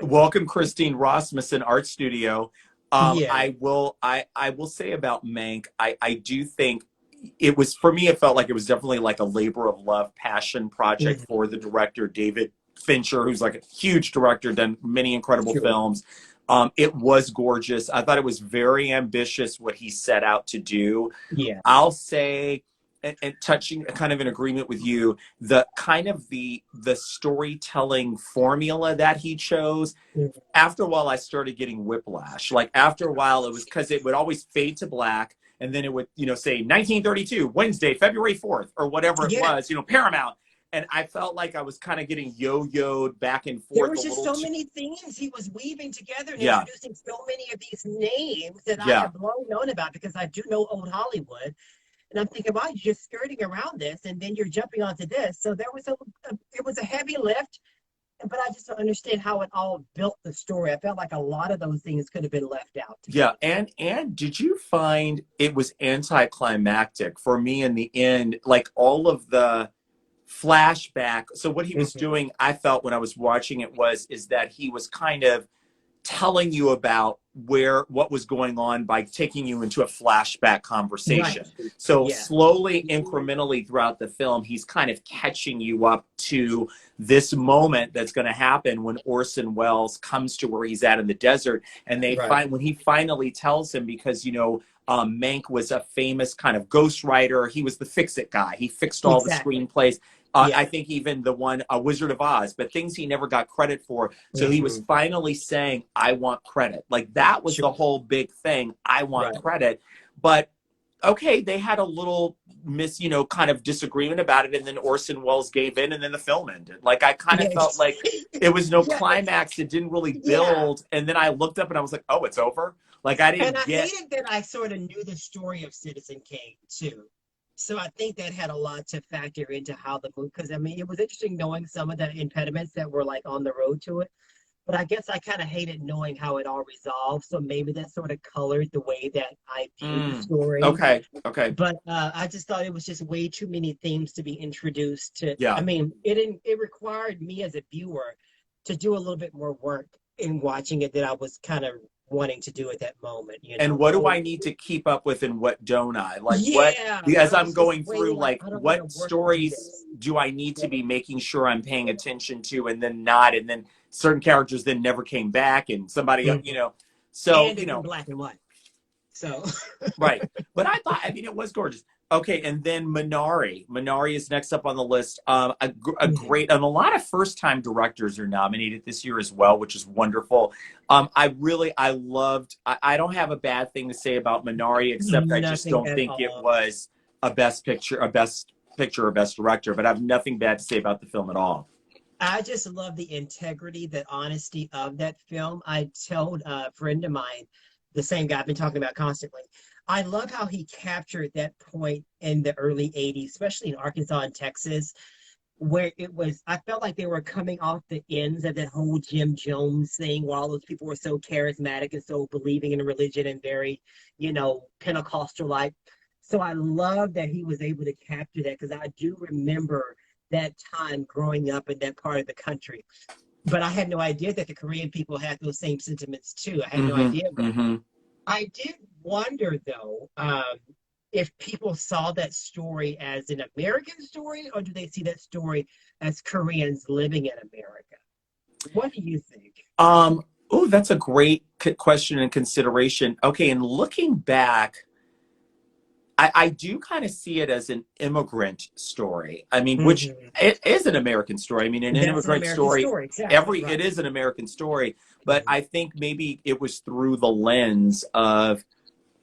Welcome, Christine Rasmussen, Art Studio. I will say about Mank, I do think it was, for me, it felt like it was definitely like a labor of love, passion project for the director, David Fincher, who's like a huge director, done many incredible films. It was gorgeous. I thought it was very ambitious what he set out to do. I'll say, and touching kind of in agreement with you, the kind of the storytelling formula that he chose, after a while I started getting whiplash. Like after a while, it was because it would always fade to black, and then it would, you know, say 1932, Wednesday, February 4th, or whatever it was, you know, Paramount. And I felt like I was kind of getting yo-yoed back and forth. There was just so many themes he was weaving together and introducing so many of these names that I have long known about because I do know old Hollywood. And I'm thinking, wow, you're just skirting around this, and then you're jumping onto this. So there was it was a heavy lift, but I just don't understand how it all built the story. I felt like a lot of those things could have been left out. And did you find it was anticlimactic for me in the end? Like all of the flashback. So what he was doing, I felt when I was watching it is that he was kind of telling you about what was going on by taking you into a flashback conversation. So slowly, incrementally throughout the film, he's kind of catching you up to this moment that's going to happen when Orson Welles comes to where he's at in the desert. And they when he finally tells him, because, you know, Mank was a famous kind of ghostwriter. He was the fix-it guy. He fixed all the screenplays. I think even the one, Wizard of Oz, but things he never got credit for. So he was finally saying, I want credit. Like that was the whole big thing. I want credit. But okay, they had a little kind of disagreement about it. And then Orson Welles gave in and then the film ended. Like I kind of felt like it was no climax. It didn't really build. And then I looked up and I was like, oh, it's over. Like I didn't hated that I sort of knew the story of Citizen Kane too. So I think that had a lot to factor into how the movie, because I mean, it was interesting knowing some of the impediments that were like on the road to it. But I guess I kind of hated knowing how it all resolved. So maybe that sort of colored the way that I viewed the story. Okay. But I just thought it was just way too many themes to be introduced to. I mean, it required me as a viewer to do a little bit more work in watching it that I was kind of wanting to do at that moment, you know? And what do I need to keep up with and what don't I? Like what, as I'm going through, like what stories do I need to be making sure I'm paying attention to and then not, and then certain characters then never came back and somebody, you know, so, and you know, black and white. So, But I thought, I mean, it was gorgeous. Okay, and then Minari. Minari is next up on the list. A great, and a lot of first-time directors are nominated this year as well, which is wonderful. I loved. I don't have a bad thing to say about Minari, except I just don't think it was a best picture, or best director. But I have nothing bad to say about the film at all. I just love the integrity, the honesty of that film. I told a friend of mine, the same guy I've been talking about constantly, I love how he captured that point in the early 80s, especially in Arkansas and Texas, where I felt like they were coming off the ends of that whole Jim Jones thing, while all those people were so charismatic and so believing in religion and very, you know, Pentecostal-like. So I love that he was able to capture that, because I do remember that time growing up in that part of the country. But I had no idea that the Korean people had those same sentiments too. I had no idea. I did wonder, though, if people saw that story as an American story, or do they see that story as Koreans living in America? What do you think? Oh, that's a great question and consideration. Okay, and looking back, I do kind of see it as an immigrant story. I mean, which Mm-hmm. it is an American story. I mean, an That's an immigrant American story, story, exactly. it Right. is an American story, but Mm-hmm. I think maybe it was through the lens of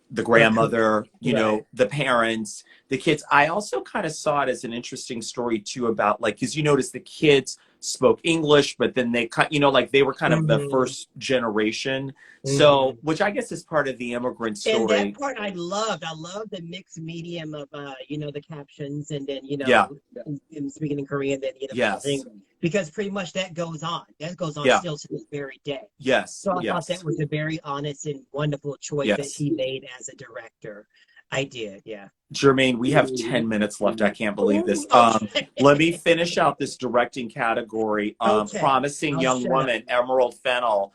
the Her grandmother, you right. know, the parents, the kids. I also kind of saw it as an interesting story too about like, because you notice the kids spoke English, but then they cut, you know, like they were kind of the Mm-hmm. first generation. So, Mm-hmm. which I guess is part of the immigrant And that story. part I loved. I loved the mixed medium of you know, the captions and then, you Yeah. know, him speaking in Korean, then of course Yes. English. Because pretty much that goes on. That goes on Yeah. still to this very day. Yes. So I thought that Yes. was a very honest and wonderful choice that Yes. he made as a director. I did, yeah. Jermaine, we have 10 minutes left. I can't believe this. Ooh, okay. Let me finish out this directing category. Okay. Promising I'll Young shut up. Woman, Emerald Fennell.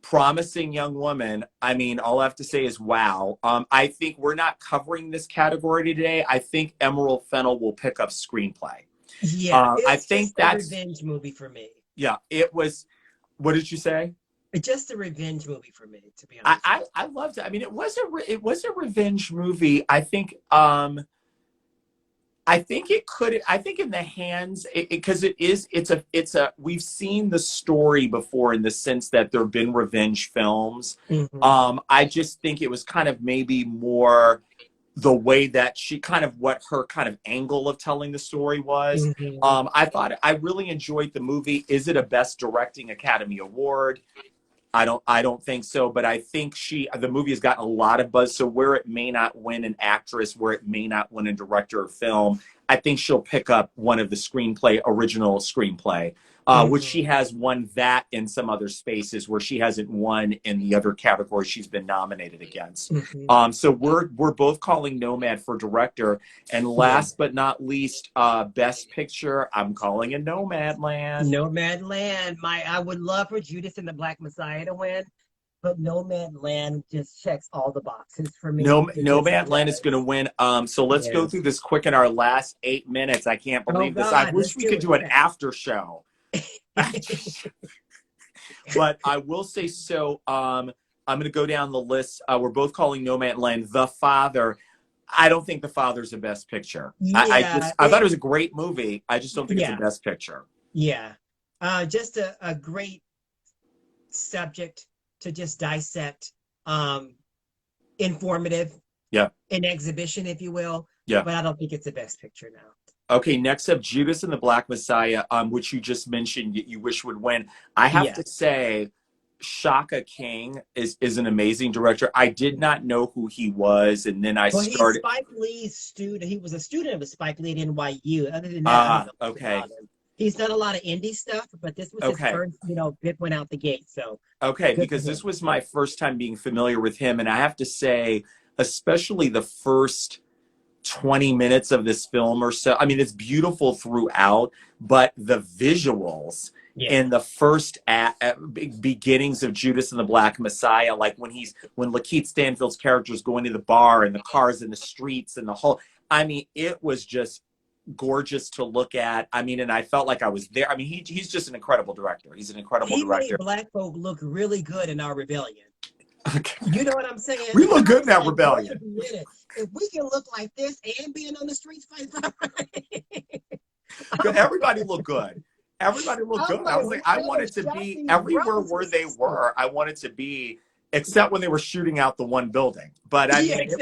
Promising Young Woman. I mean, all I have to say is wow. I think we're not covering this category today. I think Emerald Fennell will pick up screenplay. Yeah, I it's think just a that's, revenge movie for me. yeah, it was. What did you say? It's just a revenge movie for me, to be honest. I loved it. I mean, it was a revenge movie. I think it could. I think in the hands, because it's a. We've seen the story before in the sense that there have been revenge films. Mm-hmm. I just think it was kind of maybe more the way that she kind of what her kind of angle of telling the story was. Mm-hmm. I really enjoyed the movie. Is it a Best Directing Academy Award? I don't think so, but I think the movie has gotten a lot of buzz. So where it may not win an actress, where it may not win a director of film, I think she'll pick up one of the original screenplay, which Mm-hmm. she has won that in some other spaces where she hasn't won in the other categories she's been nominated against. Mm-hmm. So we're both calling Nomad for director, and Yeah. last but not least, Best Picture, I'm calling it Nomadland. Nomadland. I would love for Judas and the Black Messiah to win, but Nomadland just checks all the boxes for me. No, It just Nomadland is going to does. win. So let's go Yeah. through this quick in our last 8 minutes. I can't Oh believe this. I God, wish let's we do could it. do an Okay. after show. But I will say so. I'm going to go down the list. We're both calling Nomadland The Father. I don't think The Father's the best picture. Yeah. I thought it was a great movie. I just don't think it's the Yeah. best picture. Yeah. Just a great subject to just dissect. Informative. Yeah. An exhibition, if you will. Yeah. But I don't think it's the best picture now. Okay, next up, Judas and the Black Messiah, which you just mentioned you wish would win. I have to say, Shaka King is an amazing director. I did not know who he was, and then I started. He's Spike Lee's student. He was a student of Spike Lee at NYU. Other than that, I don't know okay. about him. He's done a lot of indie stuff, but this was his first, bit went out the gate. So okay, because this was my first time being familiar with him, and I have to say, especially the first 20 minutes of this film or so. I mean, it's beautiful throughout, but the visuals in the first beginnings of Judas and the Black Messiah, like when Lakeith Stanfield's character is going to the bar and the cars in the streets and the whole, I mean, it was just gorgeous to look at. I mean, and I felt like I was there. I mean, he's just an incredible director. He's an incredible director. He made Black folk look really good in our rebellion. Okay. You know what I'm saying? We look good in that rebellion. If we can look like this and being on the streets fighting everybody looked good. Everybody looked good. I was like, I wanted to be everywhere where they were. I wanted to be, except when they were shooting out the one building. But I mean, exactly.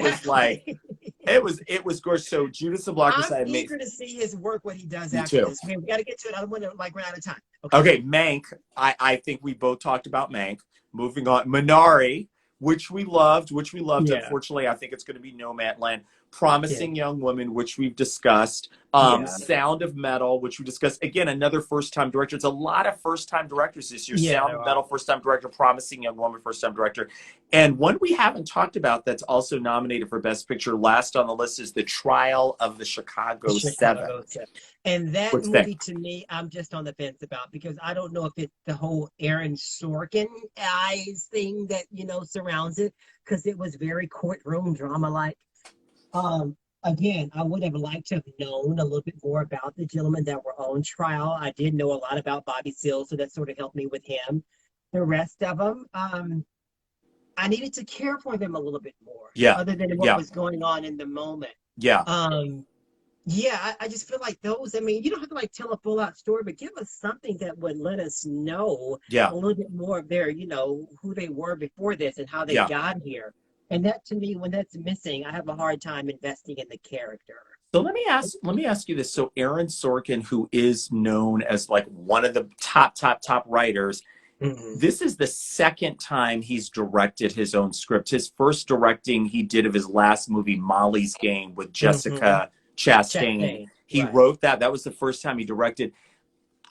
It was like, it was gorgeous. So Judas and Black Messiah. I'm eager to see his work, what he does after too. this. Man, we got to get to it. I don't want to run out of time. Okay, Mank. I think we both talked about Mank. Moving on, Minari, which we loved. Yeah. Unfortunately, I think it's going to be Nomadland. Promising Young Woman, which we've discussed. Sound of Metal, which we discussed. Again, another first-time director. It's a lot of first-time directors this year. Sound of Metal, first-time director. Promising Young Woman, first-time director. And one we haven't talked about that's also nominated for Best Picture, last on the list, is The Trial of the Chicago Seven. And that movie, to me, I'm just on the fence about, because I don't know if it's the whole Aaron Sorkin eyes thing that, surrounds it, because it was very courtroom drama-like. Again, I would have liked to have known a little bit more about the gentlemen that were on trial. I did know a lot about Bobby Seale, so that sort of helped me with him. The rest of them, I needed to care for them a little bit more, Yeah. other than what Yeah. was going on in the moment. Yeah. Yeah, I just feel like those, I mean, you don't have to like tell a full out story, but give us something that would let us know Yeah. a little bit more of their, you know, who they were before this and how they Yeah. got here. And that to me, when that's missing, I have a hard time investing in the character. So let me ask you this. So Aaron Sorkin, who is known as like one of the top writers, Mm-hmm. this is the second time he's directed his own script. His first directing he did of his last movie, Molly's Game, with Mm-hmm. Jessica Chastain. Chastain, He right. wrote that. That was the first time he directed.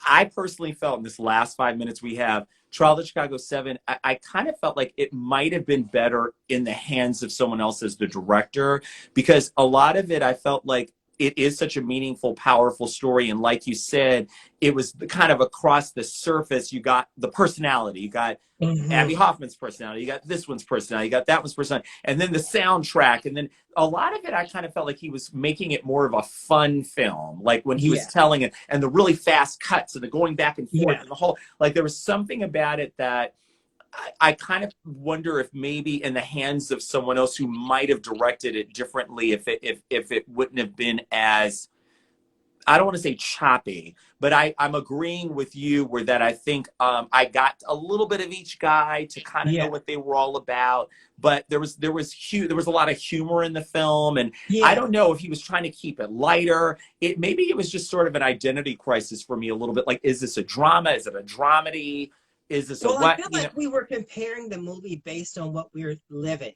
I personally felt in this last 5 minutes we have, Trial of the Chicago 7, I kind of felt like it might have been better in the hands of someone else as the director, because a lot of it I felt like it is such a meaningful, powerful story. And like you said, it was kind of across the surface. You got the personality, you got Abby Mm-hmm. Hoffman's personality, you got this one's personality, you got that one's personality, and then the soundtrack. And then a lot of it, I kind of felt like he was making it more of a fun film, like when he was Yeah, telling it, and the really fast cuts and the going back and forth yeah. and the whole, like there was something about it that I kind of wonder if maybe in the hands of someone else who might have directed it differently, if it wouldn't have been as, I don't want to say choppy, but I'm agreeing with you where that I think I got a little bit of each guy to kind of know Yeah, what they were all about. But there was a lot of humor in the film, and I yeah. don't know if he was trying to keep it lighter. Maybe it was just sort of an identity crisis for me a little bit. Like, is this a drama? Is it a dramedy? Is this a Well, I what? feel You know? like we were comparing the movie based on what we're living.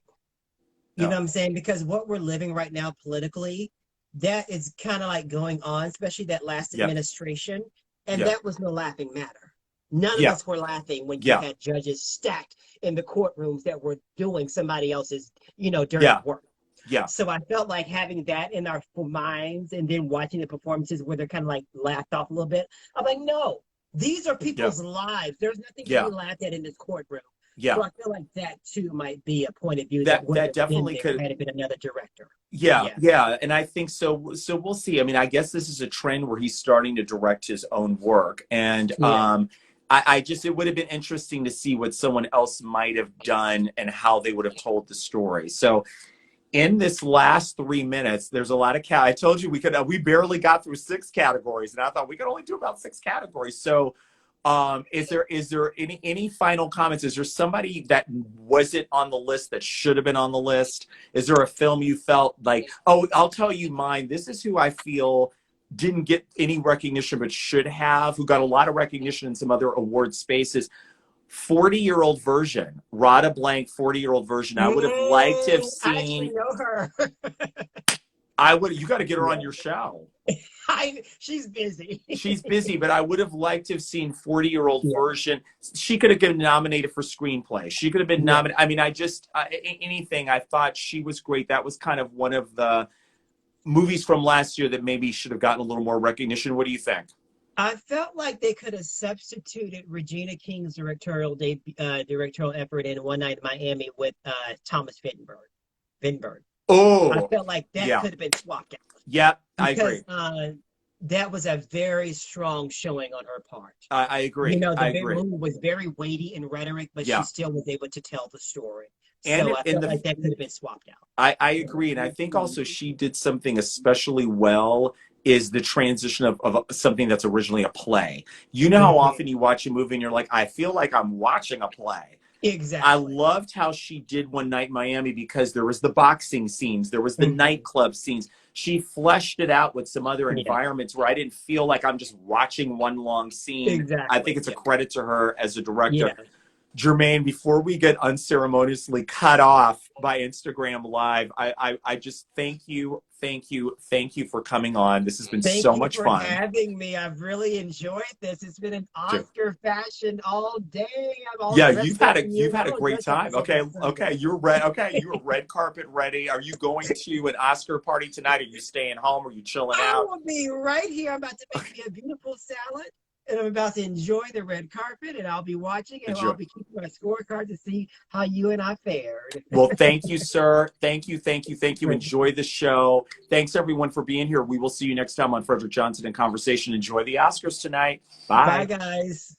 You know No. what I'm saying? Because what we're living right now politically, that is kind of like going on, especially that last Yeah. administration. And Yeah. that was no laughing matter. None of Yeah. us were laughing when you Yeah. had judges stacked in the courtrooms that were doing somebody else's, you know, dirty Yeah. work. Yeah. So I felt like having that in our minds and then watching the performances where they're kind of like laughed off a little bit. I'm like, no, these are Yeah. people's lives. There's nothing to be Yeah. laughed at in this courtroom. Yeah. So I feel like that too might be a point of view that That wouldn't have been definitely there could. had it been another director. Yeah, Yeah. yeah, and I think so. So we'll see. I mean, I guess this is a trend where he's starting to direct his own work, and Yeah. I just, it would have been interesting to see what someone else might have done and how they would have told the story. So in this last 3 minutes, there's a lot of I told you we barely got through 6 categories, and I thought we could only do about 6 categories. So is there any final comments? Is there somebody that wasn't on the list that should have been on the list? Is there a film you felt like, oh, I'll tell you mine. This is who I feel didn't get any recognition but should have, who got a lot of recognition in some other award spaces. 40-year-old version, Rada Blank, 40-year-old version. I would have liked to have I actually seen. know her. You got to get her on your show. She's busy. She's busy, but I would have liked to have seen 40-year-old Yeah. version. She could have been nominated for screenplay. She could have been Yeah. nominated. I mean, anything. I thought she was great. That was kind of one of the movies from last year that maybe should have gotten a little more recognition. What do you think? I felt like they could have substituted Regina King's directorial effort in One Night in Miami with Thomas Vinberg. I Oh, felt like that yeah. could have been swapped out. Yeah, I agree. Because that was a very strong showing on her part. I agree. You know, I the agree. movie was very weighty in rhetoric, but Yeah. she still was able to tell the story. And So I felt like that could have been swapped out. I agree. And I think also she did something especially well is the transition of something that's originally a play. You know how often you watch a movie and you're like, I feel like I'm watching a play. Exactly. I loved how she did One Night in Miami because there was the boxing scenes, there was the nightclub scenes. She fleshed it out with some other environments where I didn't feel like I'm just watching one long scene. Exactly. I think it's a credit to her as a director. Yeah. Jermaine, before we get unceremoniously cut off by Instagram Live, I just thank you for coming on. This has been so much fun. Thank you for having me. I've really enjoyed this. It's been an Oscar fashion all day. Yeah, you've had a great time. Okay, you're red carpet ready. Are you going to an Oscar party tonight? Are you staying home? Are you chilling out? I will be right here. I'm about to make me a beautiful salad. And I'm about to enjoy the red carpet, and I'll be watching, and I'll be keeping my scorecard to see how you and I fared. Well, thank you, sir. Thank you. Enjoy the show. Thanks, everyone, for being here. We will see you next time on Frederick Johnson in Conversation. Enjoy the Oscars tonight. Bye. Bye, guys.